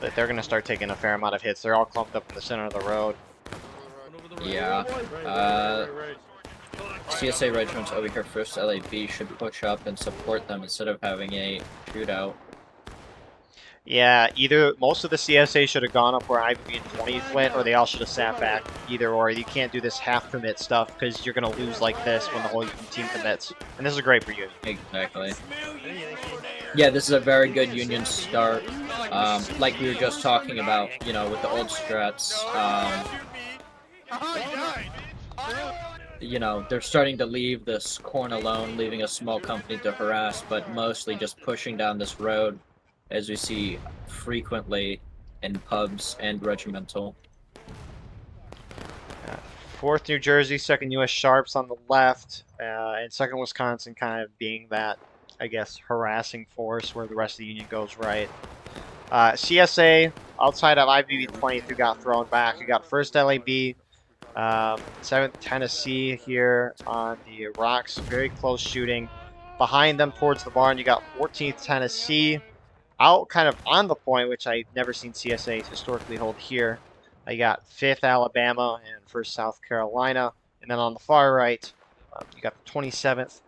But they're going to start taking a fair amount of hits. They're all clumped up in the center of the road. Yeah. CSA regiments over here, first LAB, should push up and support them instead of having a shootout. Yeah, either most of the CSA should have gone up where IVB and 20th went, or they all should have sat back. Either or. You can't do this half commit stuff because you're going to lose like this when the whole team commits. And this is great for you. Exactly. Yeah, this is a very good Union start. Like we were just talking about, you know, with the old strats. You know, they're starting to leave this corn alone, leaving a small company to harass, but mostly just pushing down this road, as we see frequently in pubs and regimental. 4th New Jersey, 2nd U.S. Sharps on the left, and 2nd Wisconsin kind of being that, I guess, harassing force where the rest of the Union goes right. CSA, outside of IVB 20th, who got thrown back. You got 1st LAB, 7th Tennessee here on the rocks. Very close shooting. Behind them towards the barn, you got 14th Tennessee out kind of on the point, which I've never seen CSA historically hold here. You got 5th Alabama and 1st South Carolina. And then on the far right, you got the 27th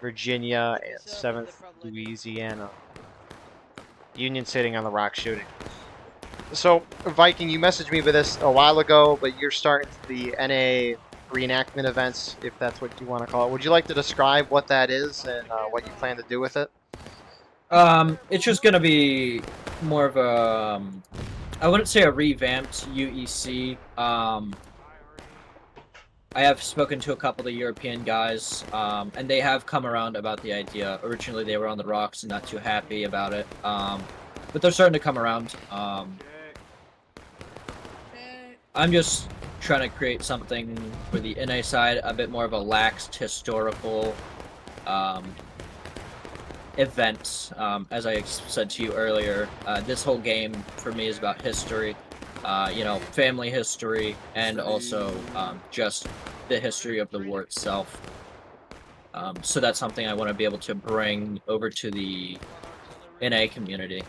Virginia and 7th Louisiana. Union sitting on the rock shooting. So, Viking, you messaged me with this a while ago, but you're starting the NA reenactment events, if that's what you want to call it. Would you like to describe what that is and what you plan to do with it? It's just gonna be more of a, I wouldn't say a revamped UEC. I have spoken to a couple of the European guys, and they have come around about the idea. Originally, they were on the rocks and not too happy about it, but they're starting to come around. I'm just trying to create something for the NA side, a bit more of a laxed historical event. As I said to you earlier, this whole game for me is about history, you know, family history, and also just the history of the war itself. So that's something I want to be able to bring over to the NA community,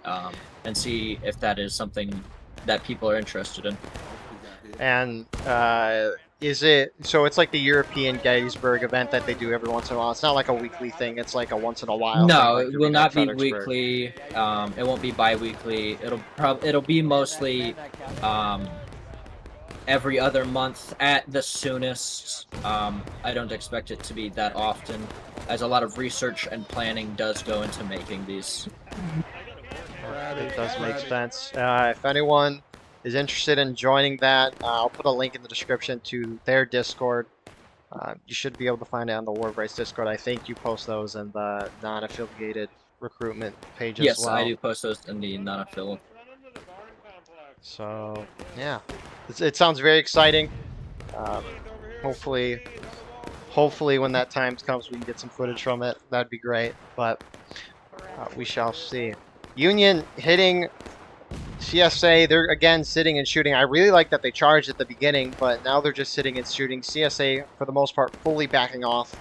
and see if that is something that people are interested in. And is it, so it's like the European Gettysburg event that they do every once in a while. It's not like a weekly thing. It's like a once in a while No, thing, like it the will not be Fredericksburg. weekly. It won't be bi-weekly. It'll be mostly every other month at the soonest. I don't expect it to be that often, as a lot of research and planning does go into making these. It does make sense. If anyone is interested in joining that, I'll put a link in the description to their Discord. You should be able to find it on the War Brace Discord. I think you post those in the non-affiliated recruitment page Yes, as well. I do post those in the non-affiliate. So, yeah. It sounds very exciting. Hopefully when that time comes, we can get some footage from it. That'd be great, but we shall see. Union hitting CSA. They're again sitting and shooting. I really like that they charged at the beginning, but now they're just sitting and shooting. CSA, for the most part, fully backing off.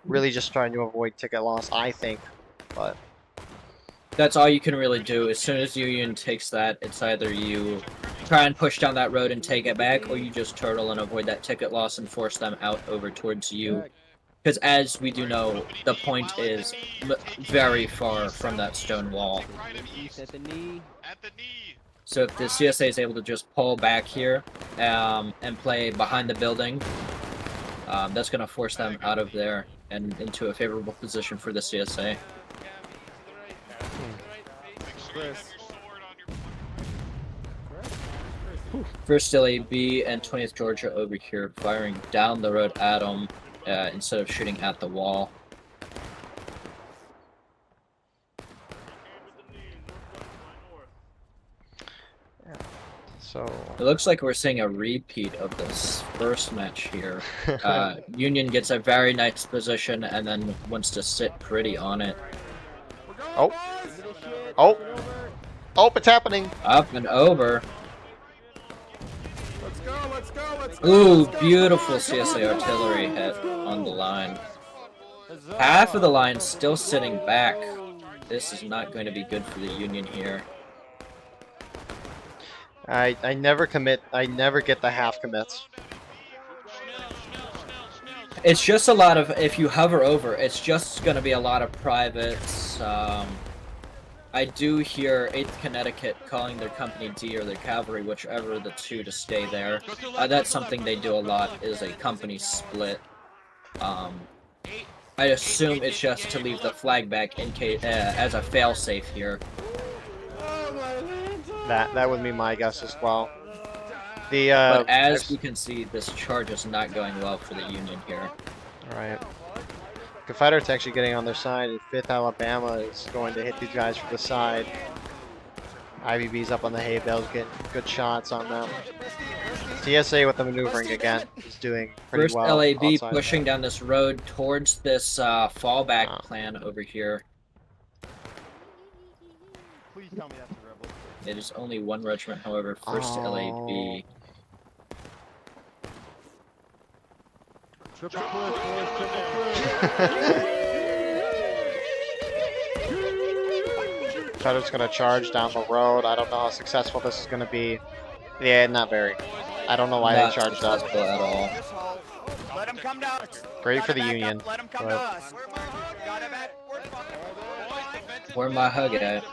Really just trying to avoid ticket loss, I think. But That's all you can really do. As soon as Union takes that, it's either you try and push down that road and take it back, or you just turtle and avoid that ticket loss and force them out over towards you. Because as we do know, the point is very far from that stone wall. At the knee. So if the CSA is able to just pull back here and play behind the building, that's going to force them out of there and into a favorable position for the CSA. First LAB and 20th Georgia over here firing down the road at them instead of shooting at the wall. So It looks like we're seeing a repeat of this first match here. Union gets a very nice position and then wants to sit pretty on it. oh, oh, oh, it's happening. Up and over. Let's go, let's go, let's go. Ooh, let's go, beautiful come on, CSA artillery hit on the line. Half of the line still sitting back. This is not going to be good for the Union here. I never commit. I never get the half commits. It's just a lot of, if you hover over, it's just going to be a lot of privates. I do hear 8th Connecticut calling their company D or their cavalry, whichever the two, to stay there. That's something they do a lot, is a company split. I assume it's just to leave the flag back in case, as a failsafe here. That would be my guess as well. But as we can see, this charge is not going well for the Union here. All right. Confederates actually getting on their side, and 5th Alabama is going to hit these guys from the side. IVB's up on the hay bales, getting good shots on them. TSA with the maneuvering again is doing pretty First well. LAB outside. pushing down this road towards this fallback plan over here. Please tell me that's a rebel. It is only one regiment, however. First LAB. Triple push, boys, triple Confederates going to charge down the road. I don't know how successful this is going to be. Yeah, not very. I don't know why Not they charged up. successful at all. Let him come down. Great for the Union. Let him come but- to us. Got him at. Where my hug at?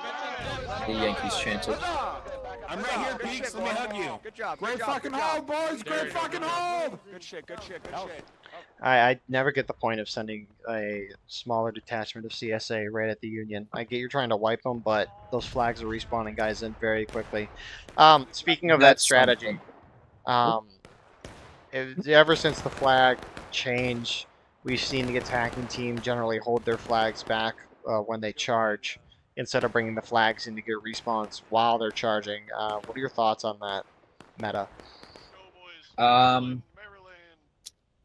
The Yankees chanted. I'm right here, Peaks. Let me hug you. Good job. Great fucking hold, boys. Great fucking hold. Good shit. Good shit. Good shit. I never get the point of sending a smaller detachment of CSA right at the Union. I get you're trying to wipe them, but those flags are respawning guys in very quickly. Speaking of that That's strategy, something. ever since the flag change, we've seen the attacking team generally hold their flags back when they charge, instead of bringing the flags in to get respawns while they're charging. What are your thoughts on that meta?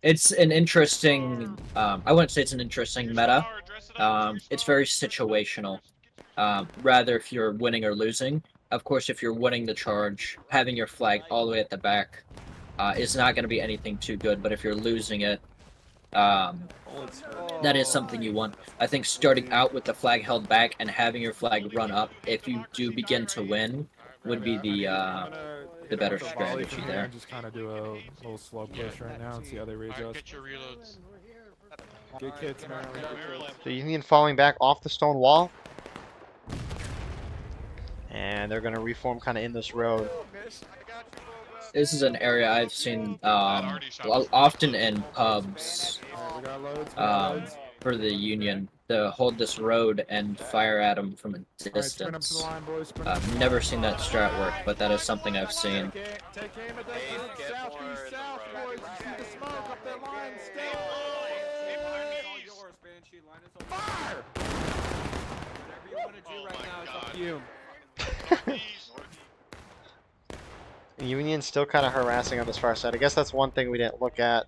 It's an interesting, I wouldn't say it's an interesting meta. It's very situational. Rather if you're winning or losing. Of course, if you're winning the charge, having your flag all the way at the back is not going to be anything too good. But if you're losing it, that is something you want. I think starting out with the flag held back and having your flag run up, if you do begin to win, would be the better strategy there. Just kind of do a little slow push right now and see how they readjust. Get your reloads. Good kids, man. The Union falling back off the stone wall. And they're going to reform kind of in this road. This is an area I've seen often in pubs We got loads. for the Union to hold this road and fire at them from a Sprint up to the distance. line, boys. Sprint I've never seen that strat work, but that is something I've seen. Take aim at that southeast south, boys. You see the smoke up that line. Stay fire! Whatever you want to do right now, it's up to you. Union's still kind of harassing on this far side. I guess that's one thing we didn't look at.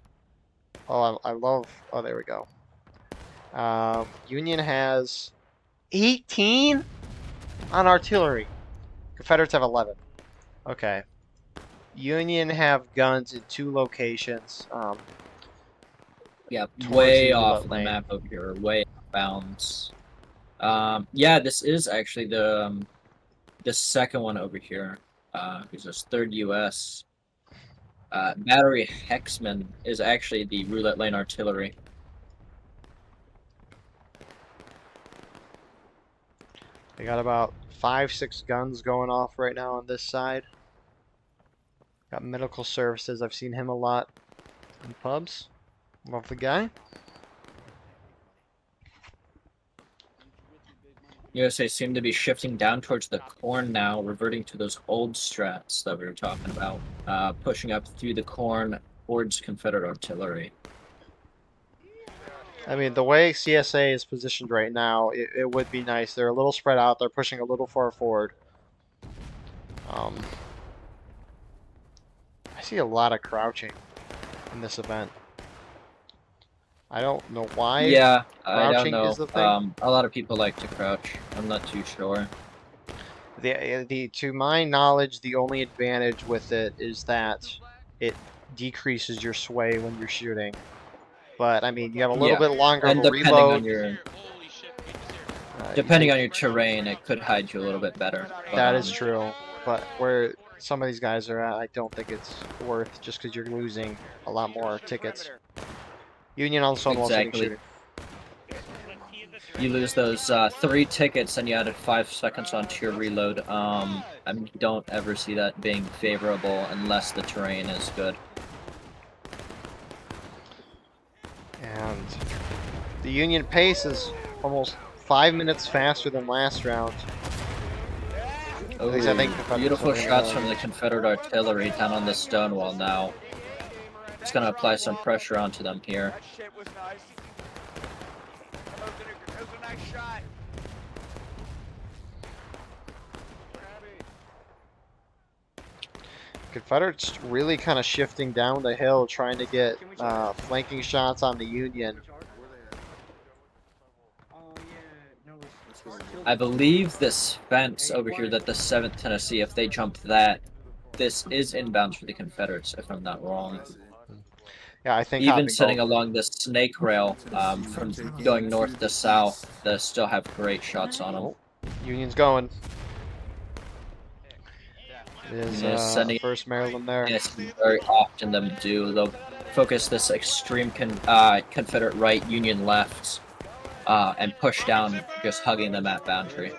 Oh, I love... Oh, there we go. Union has 18 on artillery. Confederates have 11. Okay. Union have guns in 2 locations. Yeah, Towards way the off inlet the lane. map over here, way off bounds. Yeah, this is actually the second one over here. Who's this 3rd US. Battery Hexman is actually the roulette lane artillery. They got about 5-6 guns going off right now on this side. Got medical services. I've seen him a lot in pubs. Love the guy. USA seem to be shifting down towards the corn now, reverting to those old strats that we were talking about, pushing up through the corn towards Confederate artillery. I mean, the way CSA is positioned right now, it would be nice. They're a little spread out. They're pushing a little far forward. see a lot of crouching in this event. I don't know why. Yeah, I don't crouching know. is the thing. A lot of people like to crouch. I'm not too sure. To my knowledge, the only advantage with it is that it decreases your sway when you're shooting. But I mean, you have a little Yeah, bit longer of and a depending reload. on your Holy shit, Pete is here. depending on your terrain, it could hide you a little bit better. But, That is true. But where some of these guys are at, I don't think it's worth just because you're losing a lot more tickets. Union on the Stonewall sitting Exactly. shooting. You lose those 3 tickets and you added 5 seconds onto your reload. I don't ever see that being favorable unless the terrain is good. And the Union pace is almost 5 minutes faster than last round. At least I think Ooh, beautiful shots from the Confederate artillery down on the Stonewall now. It's going to apply some pressure onto them here. That shit was nice. That was a nice shot. Confederates really kind of shifting down the hill, trying to get flanking shots on the Union. I believe this fence over here that the 7th Tennessee, if they jump that, this is inbounds for the Confederates, if I'm not wrong. Yeah, I think Even sitting along this snake rail from going north to south, they still have great shots on them. Oh, Union's going. It is sending first Maryland there. Yes, very often them do. They'll focus this extreme Confederate right, Union left, and push down, just hugging them at boundary.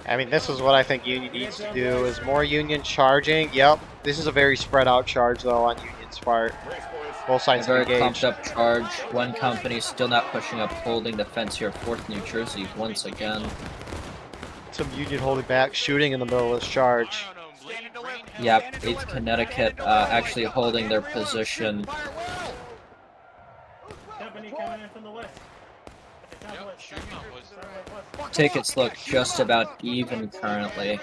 I mean, this is what I think Union needs to do, is more Union charging. Yep, this is a very spread out charge, though, on Union's part. Both sides Very engaged. clumped up charge. One company still not pushing up, holding the fence here, 4th New Jersey once again. Some Union holding back, shooting in the middle of this charge. Yep, 8th Connecticut actually holding their position. Tickets look just about even currently.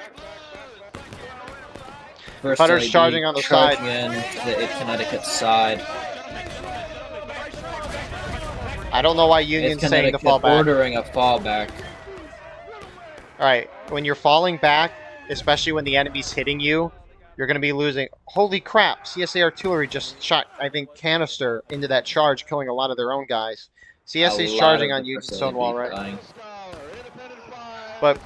First Confederates charging on the side. in to the 8th Connecticut side. I don't know why Union's saying to fall back. Ordering a fallback. Alright, when you're falling back, especially when the enemy's hitting you, you're going to be losing. Holy crap, CSA artillery just shot, I think, canister into that charge, killing a lot of their own guys. CSA's charging on Union Stonewall, right? Dying. But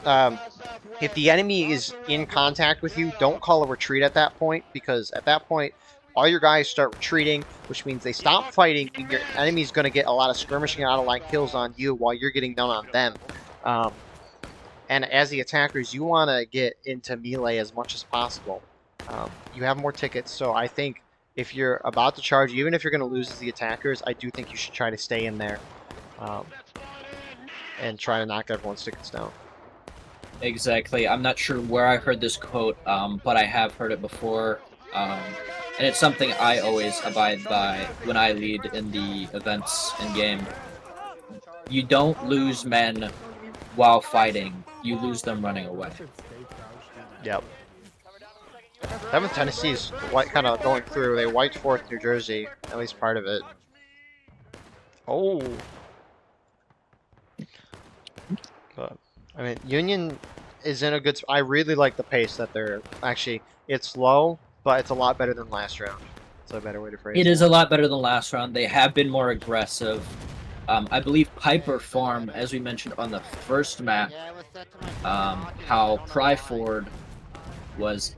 if the enemy is in contact with you, don't call a retreat at that point, because at that point, all your guys start retreating, which means they stop fighting, and your enemy's going to get a lot of skirmishing out-of-line kills on you while you're getting done on them. And as the attackers, you want to get into melee as much as possible. You have more tickets, so I think if you're about to charge, even if you're going to lose as the attackers, I do think you should try to stay in there and try to knock everyone's tickets down. Exactly. I'm not sure where I heard this quote, but I have heard it before. And it's something I always abide by when I lead in the events in game. You don't lose men while fighting. You lose them running away. Yep. 7th Tennessee is kind of going through. They wiped 4th New Jersey, at least part of it. Oh. But, I mean, Union is in a good... I really like the pace that they're... Actually, it's low, but it's a lot better than last round. That's a better way to phrase it. It is a lot better than last round. They have been more aggressive. I believe Piper Farm, as we mentioned on the first map, how Pryford was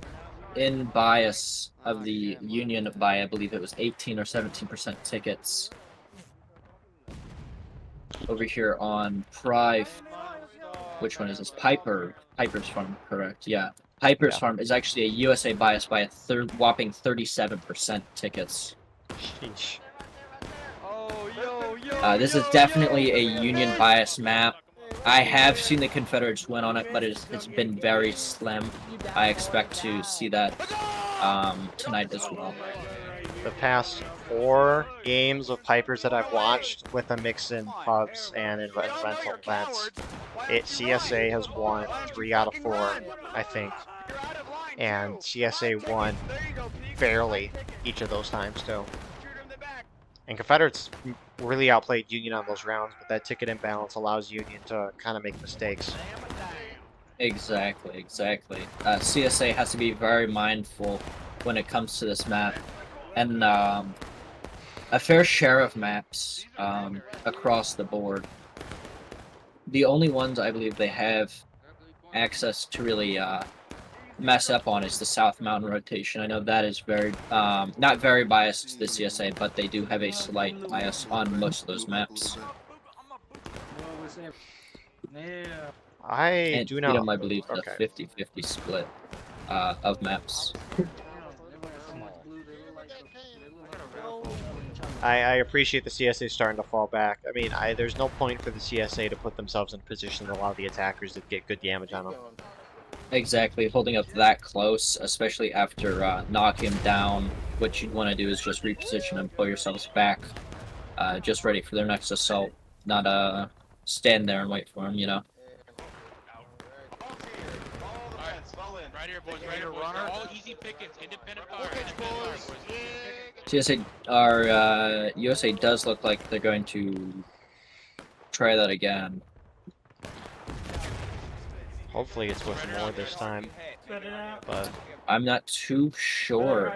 in bias of the Union by, I believe it was 18 or 17% tickets. Over here on which one is this? Piper's Farm, correct? Yeah. Piper's Farm is actually a USA bias by a whopping 37% tickets. Sheesh. This is definitely a Union bias map. I have seen the Confederates win on it, but it's been very slim. I expect to see that tonight as well. The past 4 games of Pipers that I've watched, with a mix in pubs and in rental events, CSA has won 3 out of 4, I think. and CSA won barely each of those times too. And Confederates really outplayed Union on those rounds, but that ticket imbalance allows Union to kind of make mistakes. Exactly. CSA has to be very mindful when it comes to this map, and a fair share of maps across the board. The only ones I believe they have access to really mess up on is the South Mountain rotation. I know that is very not very biased to the CSA, but they do have a slight bias on most of those maps. I do not. Antietam, I believe, is Okay. a 50-50 split of maps. I appreciate the CSA starting to fall back. I mean, there's no point for the CSA to put themselves in a position to allow the attackers to get good damage on them. Exactly, holding up that close, especially after knocking him down, what you'd want to do is just reposition and pull yourselves back, just ready for their next assault, not stand there and wait for him, you know. Right here, boys. Right here, boys. They're all easy pickings. Independent fire. CSA, our USA does look like they're going to try that again. Hopefully it's with more this time, but I'm not too sure.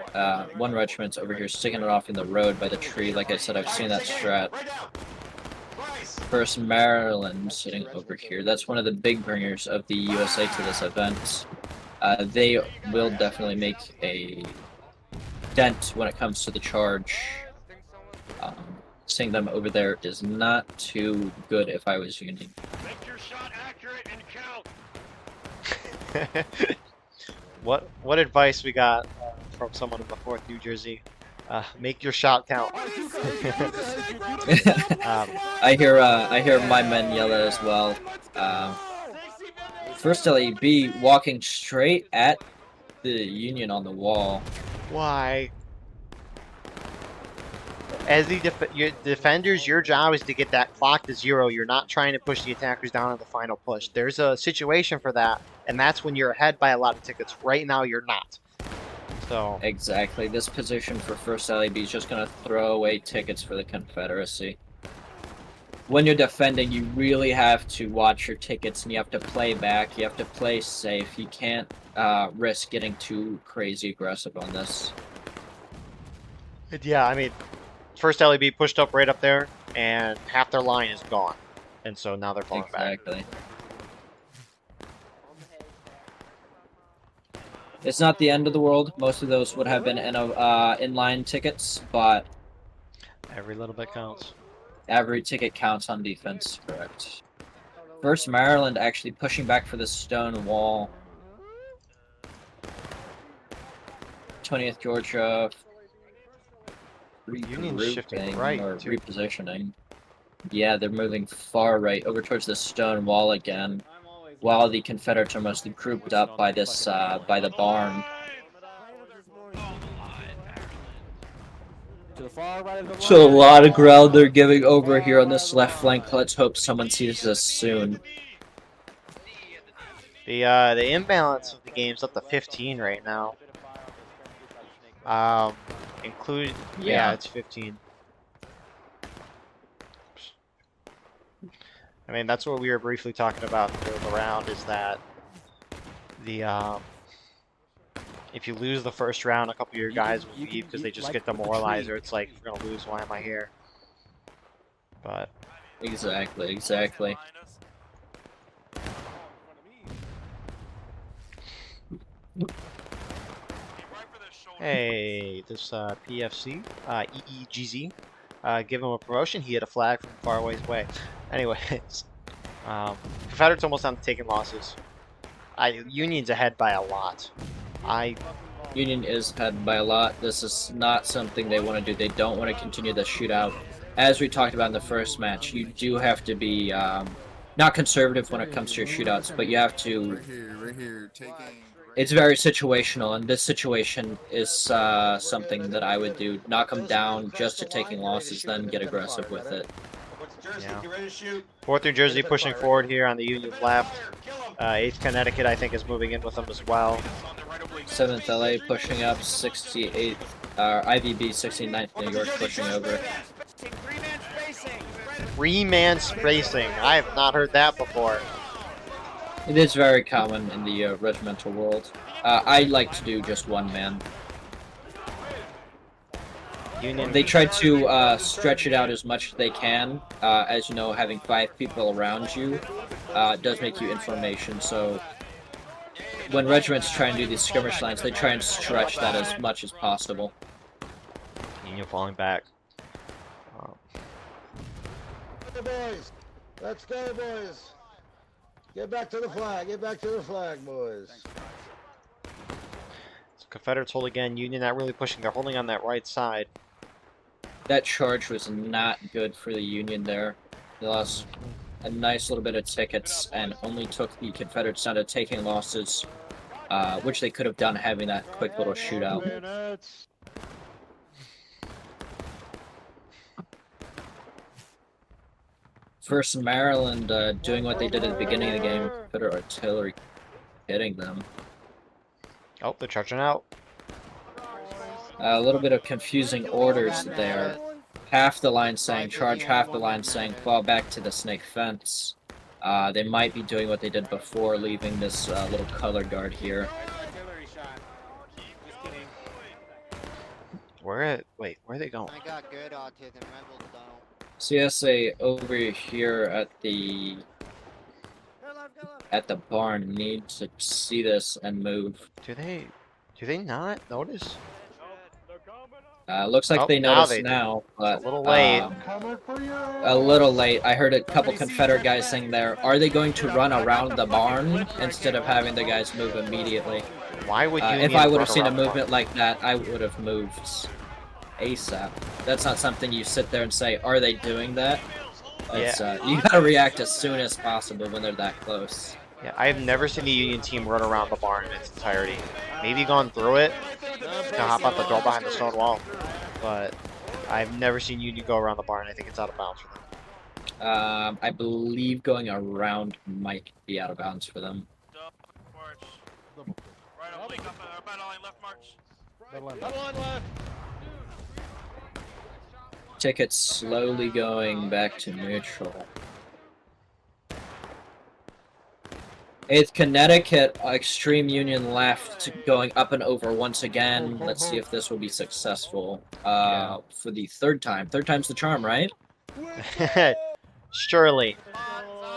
One regiment's over here sticking it off in the road by the tree. Like I said, I've seen that strat. First Maryland sitting over here. That's one of the big bringers of the USA to this event. They will definitely make a dent when it comes to the charge. Seeing them over there is not too good if I was Union. Make your shot accurate and count. what advice we got from someone in the 4th New Jersey? Make your shot count. I hear my men yell that as well. First LEB walking straight at the Union on the wall. Why? As the your defenders, your job is to get that clock to 0. You're not trying to push the attackers down on the final push. There's a situation for that, and that's when you're ahead by a lot of tickets. Right now, you're not. So Exactly. This position for first LEB is just going to throw away tickets for the Confederacy. When you're defending, you really have to watch your tickets, and you have to play back. You have to play safe. You can't risk getting too crazy aggressive on this. yeah, I mean, first LEB pushed up right up there, and half their line is gone, and so now they're falling back. Exactly. It's not the end of the world. Most of those would have been inline tickets, but Every little bit counts. every ticket counts on defense, correct. First Maryland actually pushing back for the stone wall. 20th Georgia Union's shifting regrouping right, or too. repositioning. Yeah, they're moving far right over towards the stone wall again, while the Confederates are mostly grouped up by this by the barn. To the far right of the So a lot of ground they're giving over here on this left flank. Let's hope someone sees this soon. The imbalance of the game's up to 15 right now. Yeah, Yeah. it's 15. I mean, that's what we were briefly talking about in the round, is that the if you lose the first round, a couple of your guys will leave because they just get demoralized, or it's like, if we're gonna lose, why am I here? But Exactly. hey, this PFC, EEGZ, give him a promotion. He hit a flag from far away. Anyways, Confederates almost on taking losses. Union's ahead by a lot. Union is ahead by a lot. This is not something they want to do. They don't want to continue the shootout. As we talked about in the first match, you do have to be not conservative when it comes to your shootouts, but you have to. Right here, taking. It's very situational, and this situation is something that I would do. Knock them down just to taking losses, then get aggressive with it. Yeah. 4th New Jersey pushing forward here on the Union left. 8th Connecticut, I think, is moving in with them as well. 7th LA pushing up, 68th, IVB 69th New York pushing over. Three-man spacing. I have not heard that before. It is very common in the regimental world. I like to do just one man. Union. They try to stretch it out as much as they can. As you know, having 5 people around you does make you information. So when regiments try and do these skirmish lines, they try and stretch that as much as possible. Union falling back. Boys, let's go, boys. Get back to the flag. Get back to the flag, boys. So Confederates hold again. Union not really pushing. They're holding on that right side. That charge was not good for the Union there. They lost a nice little bit of tickets and only took the Confederates down to taking losses, which they could have done having that quick little shootout. First Maryland doing what they did at the beginning of the game, Confederate artillery hitting them. Oh, they're charging out. A little bit of confusing orders there. Half the line saying charge, half the line saying fall back to the snake fence. They might be doing what they did before, leaving this little color guard here. Wait, where are they going? I got good autism. Rebels don't. CSA over here at the barn needs to see this and move. Do they not notice? Looks like Oh, they now notice they do. now, but It's a little late. A little late. I heard a couple Confederate guys saying there, are they going to run around the barn instead of having the guys move immediately? Why would you? If I would have seen a movement like that, I would have moved ASAP. That's not something you sit there and say, are they doing that? It's, you gotta react as soon as possible when they're that close. Yeah, I've never seen the Union team run around the barn in its entirety. Maybe gone through it to hop out the door behind the stone wall, but I've never seen Union go around the barn. I think it's out of bounds for them. I believe going around might be out of bounds for them. Right on, link up, battle line, left march. Battle line left. Tickets slowly going back to neutral. 8th Connecticut, Extreme Union left, going up and over once again. Let's see if this will be successful for the third time. Third time's the charm, right? Surely.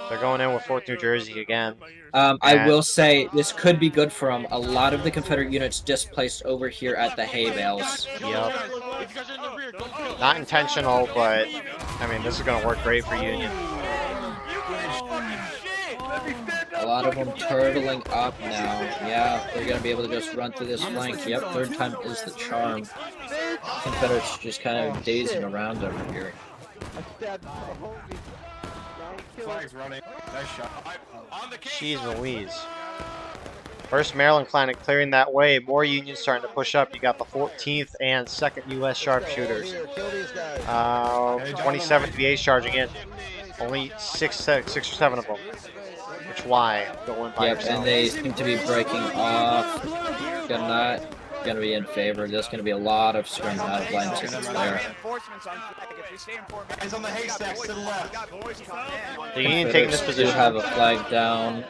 They're going in with 4th New Jersey again. I will say this could be good for them. A lot of the Confederate units displaced over here at the hay bales. Yep. Not intentional, but I mean, this is going to work great for Union. A lot of them turtling up now. Yeah, they're going to be able to just run through this flank. Yep, third time is the charm. Confederates just kind of dazing around over here. Flag's running. Nice shot. Jeez Louise. First Maryland Clan clearing that way. More Unions starting to push up. You got the 14th and 2nd U.S. sharpshooters. 27th VA charging in. Only six or seven of them. Which why go in by Yep, yourself. and they seem to be breaking off. Gonna be in favor. There's gonna be a lot of scrum out of line tickets there. Eyes on the haystacks to the left. The Union taking this Confederates do position. have a flag down.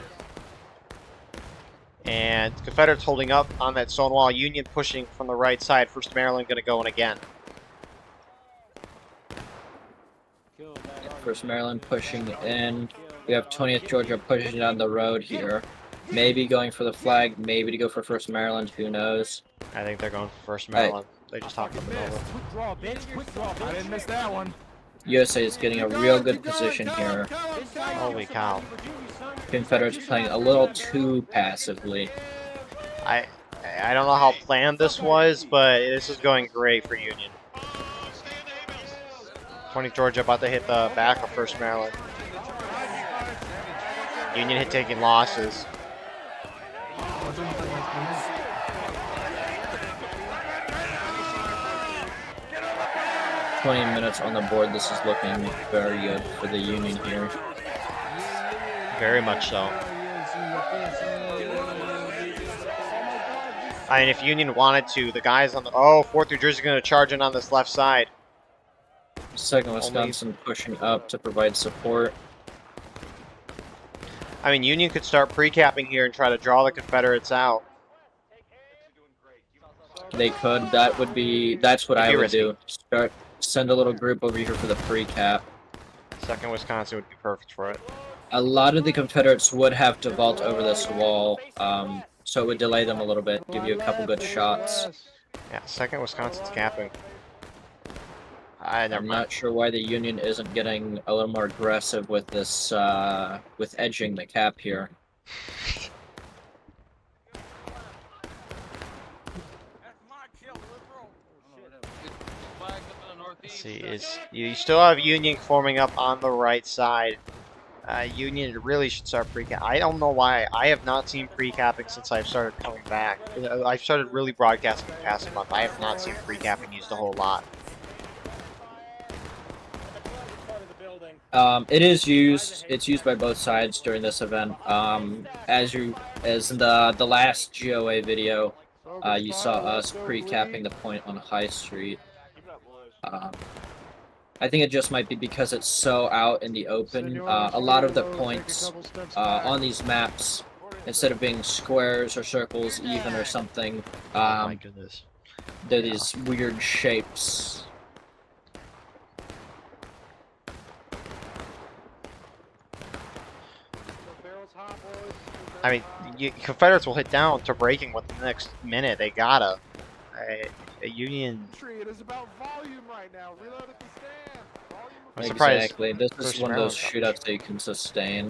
And Confederates holding up on that stone wall. Union pushing from the right side. First Maryland going to go in again. First Maryland pushing in. We have 20th Georgia pushing down the road here. Maybe going for the flag, maybe to go for First Maryland, who knows. I think they're going for First Maryland. They just hopped up and over. Quick draw, bitch. Quick draw. I didn't miss that one. USA is getting a real good position here. Holy cow. Confederates playing a little too passively. I don't know how planned this was, but this is going great for Union. 20 Georgia about to hit the back of First Maryland. Union hit taking losses. .20 on the board. This is looking very good for the Union here. Very much so. I mean, if Union wanted to, the guys on the 4th New Jersey going to charge in on this left side. 2nd Wisconsin pushing up to provide support. I mean, Union could start pre-capping here and try to draw the Confederates out. They could. That's what I would do. Send a little group over here for the pre-cap. 2nd Wisconsin would be perfect for it. A lot of the Confederates would have to vault over this wall, so it would delay them a little bit, give you a couple good shots. Yeah, 2nd Wisconsin's capping. I'm not sure why the Union isn't getting a little more aggressive with this, with edging the cap here. Let's see, you still have Union forming up on the right side. Union really should start pre-cap. I don't know why. I have not seen pre-capping since I've started coming back. I've started really broadcasting the past month. I have not seen pre-capping used a whole lot. It is used. It's used by both sides during this event. As in the last GOA video, you saw us pre-capping the point on High Street. I think it just might be because it's so out in the open. A lot of the points on these maps, instead of being squares or circles, even or something, oh my goodness, they're these weird shapes. I mean, Confederates will hit down to breaking within the next minute. They gotta. A Union. It is about volume right now. Reload at the stand. I'm surprised. Exactly. This is one of those shootouts that you can sustain.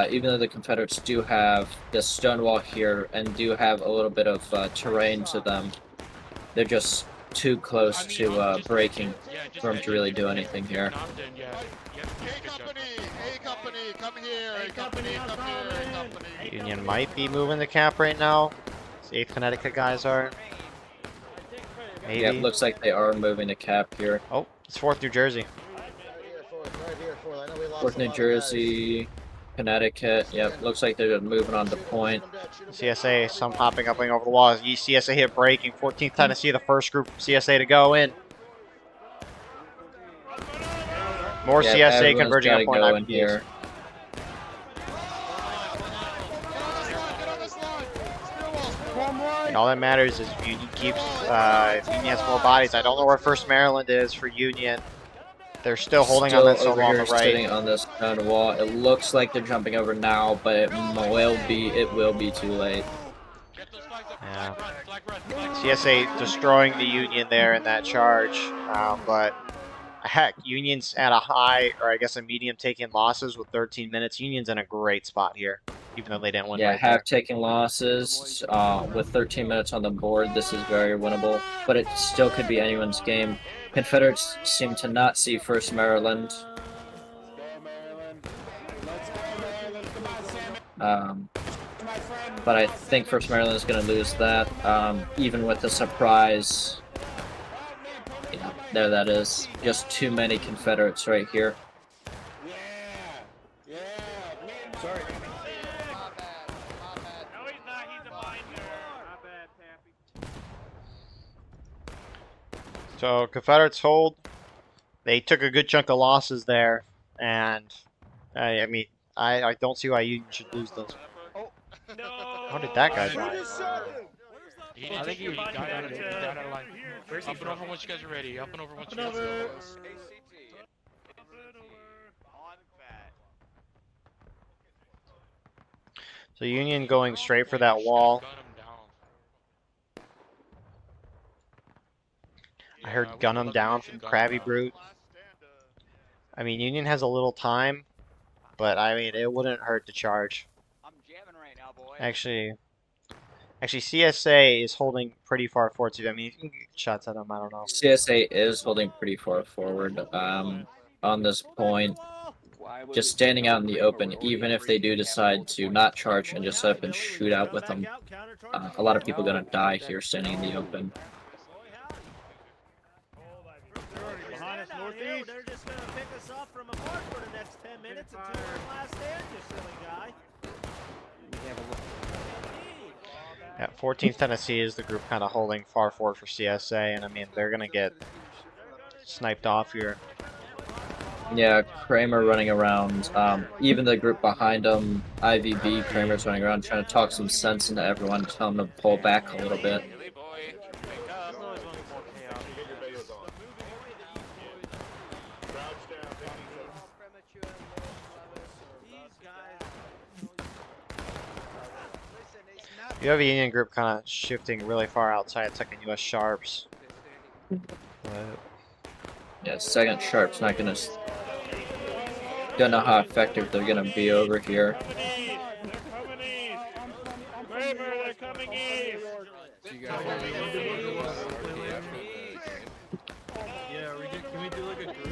Even though the Confederates do have this stone wall here and do have a little bit of terrain to them, they're just too close to breaking for them to really do anything here. Union might be moving the cap right now. 8th Connecticut guys are. Maybe. Yeah, it looks like they are moving the cap here. Oh, it's 4th New Jersey. 4th New Jersey, Connecticut. Yep, looks like they're moving on the point. CSA, some hopping up over the walls. CSA hit breaking. 14th Tennessee, the first group from CSA to go in. More CSA converging on point in here. And all that matters is if Union keeps, if Union has more bodies. I don't know where 1st Maryland is for Union. They're still holding on that stone wall on the right. Sitting on this stone wall. It looks like they're jumping over now, but it will be too late. Yeah. CSA destroying the Union there in that charge, but heck, Union's at a high, or I guess a medium, taking losses with 13 minutes. Union's in a great spot here, even though they didn't win. Yeah, right have taken losses with 13 minutes on the board. This is very winnable, but it still could be anyone's game. Confederates seem to not see 1st Maryland. But I think 1st Maryland is going to lose that, even with the surprise. Yeah, there that is. Just too many Confederates right here. Sorry. So Confederates hold. They took a good chunk of losses there, and I mean, I don't see why Union should lose those. How did that guy die? I think he got out of line. Up and over once you guys are ready. Up and over once you guys are ready. So Union going straight for that wall. I heard gun him down from Krabby Brute. I mean, Union has a little time, but I mean, it wouldn't hurt to charge. I'm jamming right now, boy. Actually, CSA is holding pretty far forward too. I mean, you can get shots at them. I don't know. CSA is holding pretty far forward on this point. Just standing out in the open, even if they do decide to not charge and just set up and shoot out with them. A lot of people are going to die here standing in the open. They're just going to pick us off from apart for the next 10 minutes until our last stand, you silly guy. Yeah, 14th Tennessee is the group kind of holding far forward for CSA, and I mean they're gonna get sniped off here. Yeah, Kramer running around. Even the group behind him, IVB, Kramer's running around trying to talk some sense into everyone, tell them to pull back a little bit. You have a Union group kind of shifting really far outside, second U.S. Sharps. Yeah, second Sharp's not gonna. Don't know how effective they're gonna be over here. They're coming east. Yeah, can we do like a group?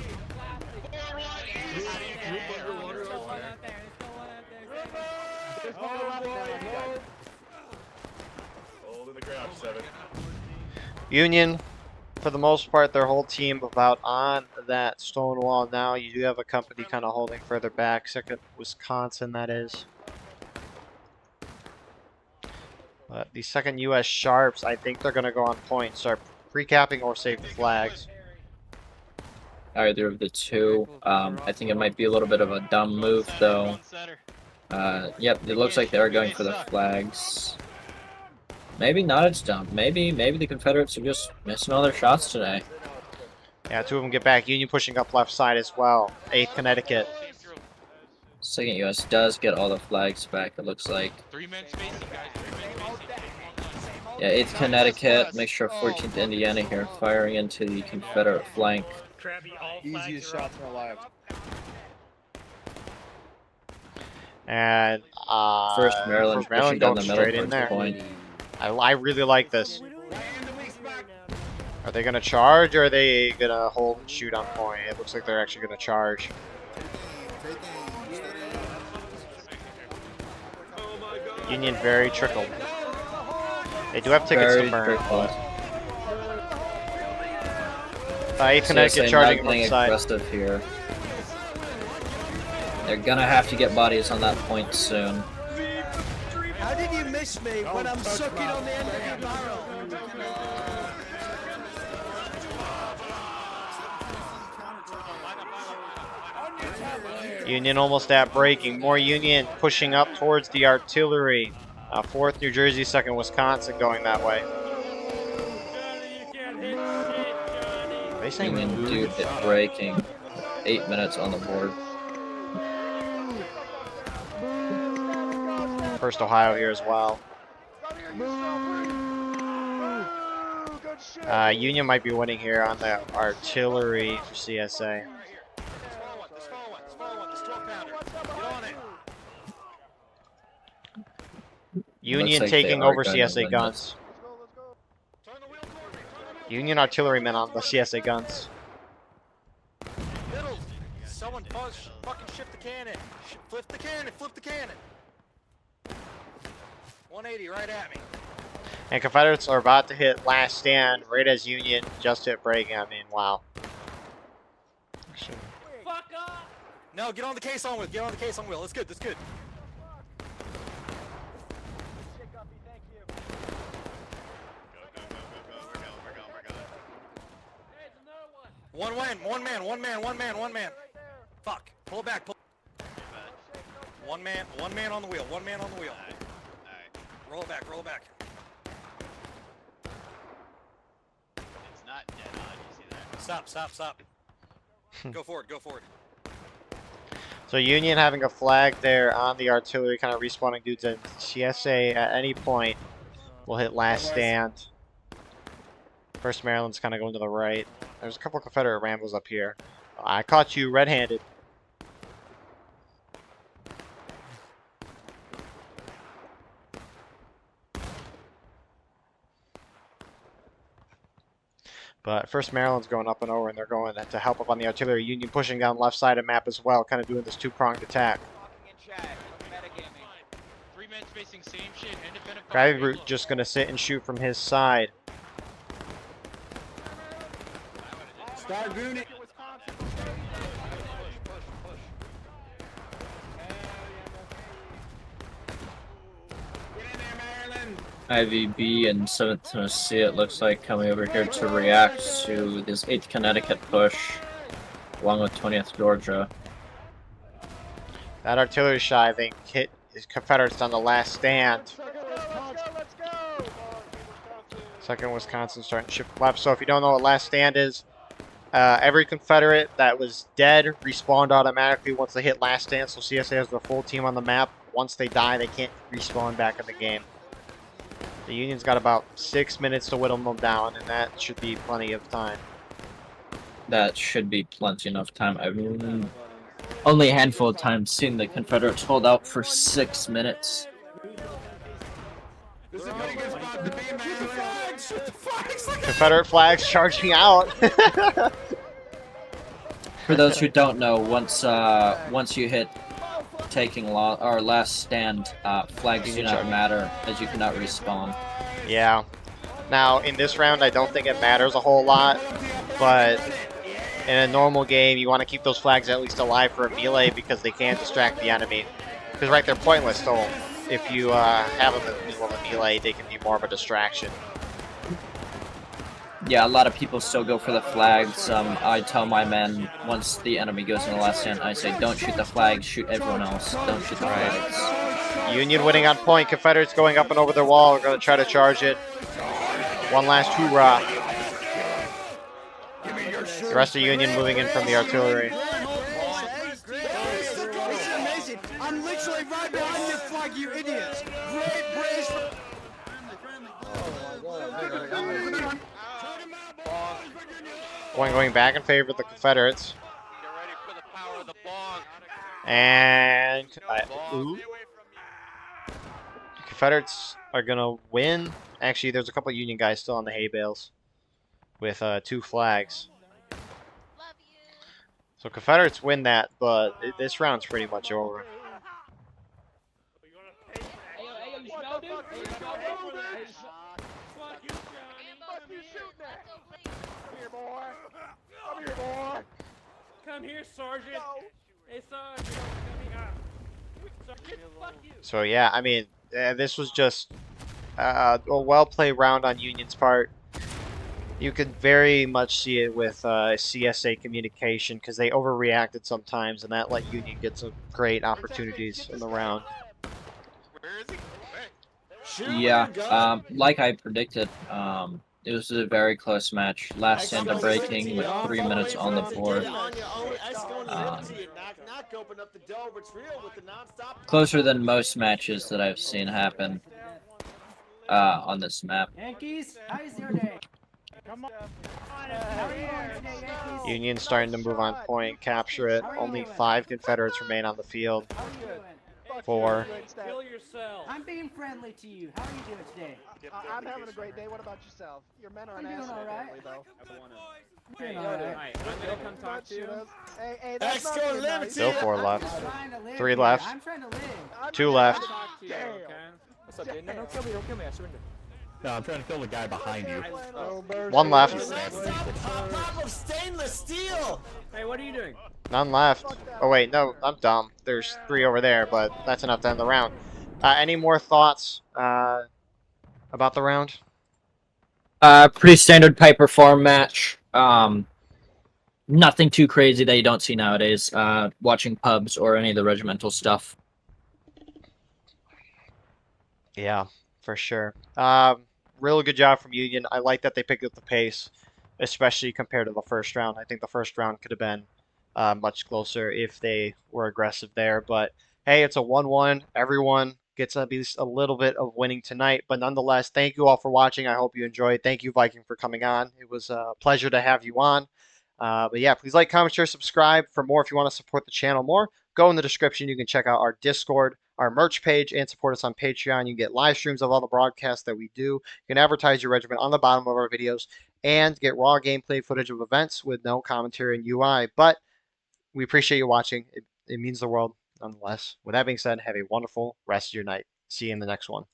Hold in the ground, 7. Union, for the most part, their whole team about on that stone wall now. You do have a company kind of holding further back, second Wisconsin, that is. But the second U.S. Sharps, I think they're going to go on point, start pre-capping or save the flags. Either of the two. I think it might be a little bit of a dumb move, though. Yep, it looks like they're going for the flags. Maybe not as dumb. Maybe the Confederates are just missing all their shots today. Yeah, two of them get back. Union pushing up left side as well. 8th Connecticut. Second U.S. does get all the flags back, it looks like. 3-man spacing, guys. 3-man spacing. Yeah, 8th Connecticut, mixture of 14th Indiana here, firing into the Confederate flank. Easiest shots in our lives. And First Maryland pushing down the middle straight in towards there. point. I really like this. Are they going to charge or are they going to hold and shoot on point? It looks like they're actually going to charge. Union very trickled. They do have tickets Very to burn. trickled. 8th Connecticut CSA charging not from the getting side. aggressive here. They're gonna have to get bodies on that point soon. How did you miss me when I'm sucking on the end of your barrel? Union almost at breaking. More Union pushing up towards the artillery. 4th New Jersey, 2nd Wisconsin going that way. Are they saying Union do hit breaking. 8 minutes on the board. 1st Ohio here as well. Union might be winning here on the artillery for CSA. Union like taking they are over going to CSA win guns. Union artillerymen on the CSA guns. Middle. Someone fucking shift the cannon. Flip the cannon. Flip the cannon. 180 right at me. And Confederates are about to hit last stand right as Union just hit breaking. I mean, wow. Fuck off! No, get on the case on wheel. Get on the case on wheel. That's good. That's good. One man. Fuck. Pull it back. One man on the wheel. Alright. Roll it back. It's not dead on, you see that? Stop. Go forward. So Union having a flag there on the artillery, kind of respawning dudes, and CSA at any point will hit last stand. 1st Maryland's kind of going to the right. There's a couple Confederate rambles up here. I caught you red-handed. But 1st Maryland's going up and over, and they're going to help up on the artillery. Union pushing down left side of map as well, kind of doing this two-pronged attack. 3-man spacing, same shit. Independent Gravity Root just going to sit and shoot from his side. Start gooning. Get in there, Maryland. IVB and 7th Tennessee, it looks like, coming over here to react to this 8th Connecticut push, along with 20th Georgia. That artillery shot, I think, hit his Confederates on the last stand. Second Wisconsin starting to shift left. So if you don't know what last stand is, every Confederate that was dead respawned automatically once they hit last stand. So CSA has their full team on the map. Once they die, they can't respawn back in the game. The Union's got about 6 minutes to whittle them down, and that should be plenty of time. That should be plenty enough time. I mean, only a handful of times seen the Confederates hold out for 6 minutes. This is a pretty good spot to be, man. Shoot the flags! Confederate flags charging out. For those who don't know, once you hit taking last stand, flags do not matter, as you cannot respawn. Yeah. Now, in this round, I don't think it matters a whole lot, but in a normal game, you want to keep those flags at least alive for a melee because they can distract the enemy. Because, right, they're pointless, so if you have them in the middle of a melee, they can be more of a distraction. Yeah, a lot of people still go for the flags. I tell my men, once the enemy goes in the last stand, I say, don't shoot the flags, shoot everyone else. Don't shoot the flags. Union winning on point. Confederates going up and over their wall. We're going to try to charge it. One last hoorah. The rest of Union moving in from the artillery. I'm literally right behind your flag, you idiots. Great British. Going back in favor of the Confederates. Get ready for the power of the bong. And Confederates are going to win. Actually, there's a couple of Union guys still on the hay bales with 2 flags. So Confederates win that, but this round's pretty much over. Come here, Sergeant. Hey, Sergeant. Come here. Sergeant, fuck you. So yeah, I mean, this was just a well-played round on Union's part. You could very much see it with CSA communication because they overreacted sometimes, and that let Union get some great opportunities in the round. Yeah, like I predicted, it was a very close match. Last stand of breaking with 3 minutes on the board. Closer than most matches that I've seen happen on this map. Yankees, how's your day? Union's starting to move on point, capture it. Only 5 Confederates remain on the field. 4. Kill yourself. I'm being friendly to you. How are you doing today? I'm having a great day. What about yourself? Your men are an I'm doing all right. though. Doing all right. I'm gonna come talk to you. Hey, that's not being nice. Still 4 left. I'm trying to live 3 here. left. I'm trying to live. 2 left. Talk to you, okay? What's up, dude? No, don't kill me. I surrender. No, I'm trying to kill the guy behind you. 1 left. Top of stainless steel. Hey, what are you doing? None left. Oh wait, no, I'm dumb. There's 3 over there, but that's enough to end the round. Any more thoughts about the round? Pretty standard Piper Farm match. Nothing too crazy that you don't see nowadays. Watching pubs or any of the regimental stuff. Yeah, for sure. Real good job from Union. I like that they picked up the pace, especially compared to the first round. I think the first round could have been much closer if they were aggressive there. But hey, it's a 1-1. Everyone gets at least a little bit of winning tonight. But nonetheless, thank you all for watching. I hope you enjoyed. Thank you, Viking, for coming on. It was a pleasure to have you on. But yeah, please like, comment, share, subscribe for more if you want to support the channel more. Go in the description. You can check out our Discord, our merch page, and support us on Patreon. You can get live streams of all the broadcasts that we do. You can advertise your regiment on the bottom of our videos and get raw gameplay footage of events with no commentary and UI. But we appreciate you watching. It means the world nonetheless. With that being said, have a wonderful rest of your night. See you in the next one.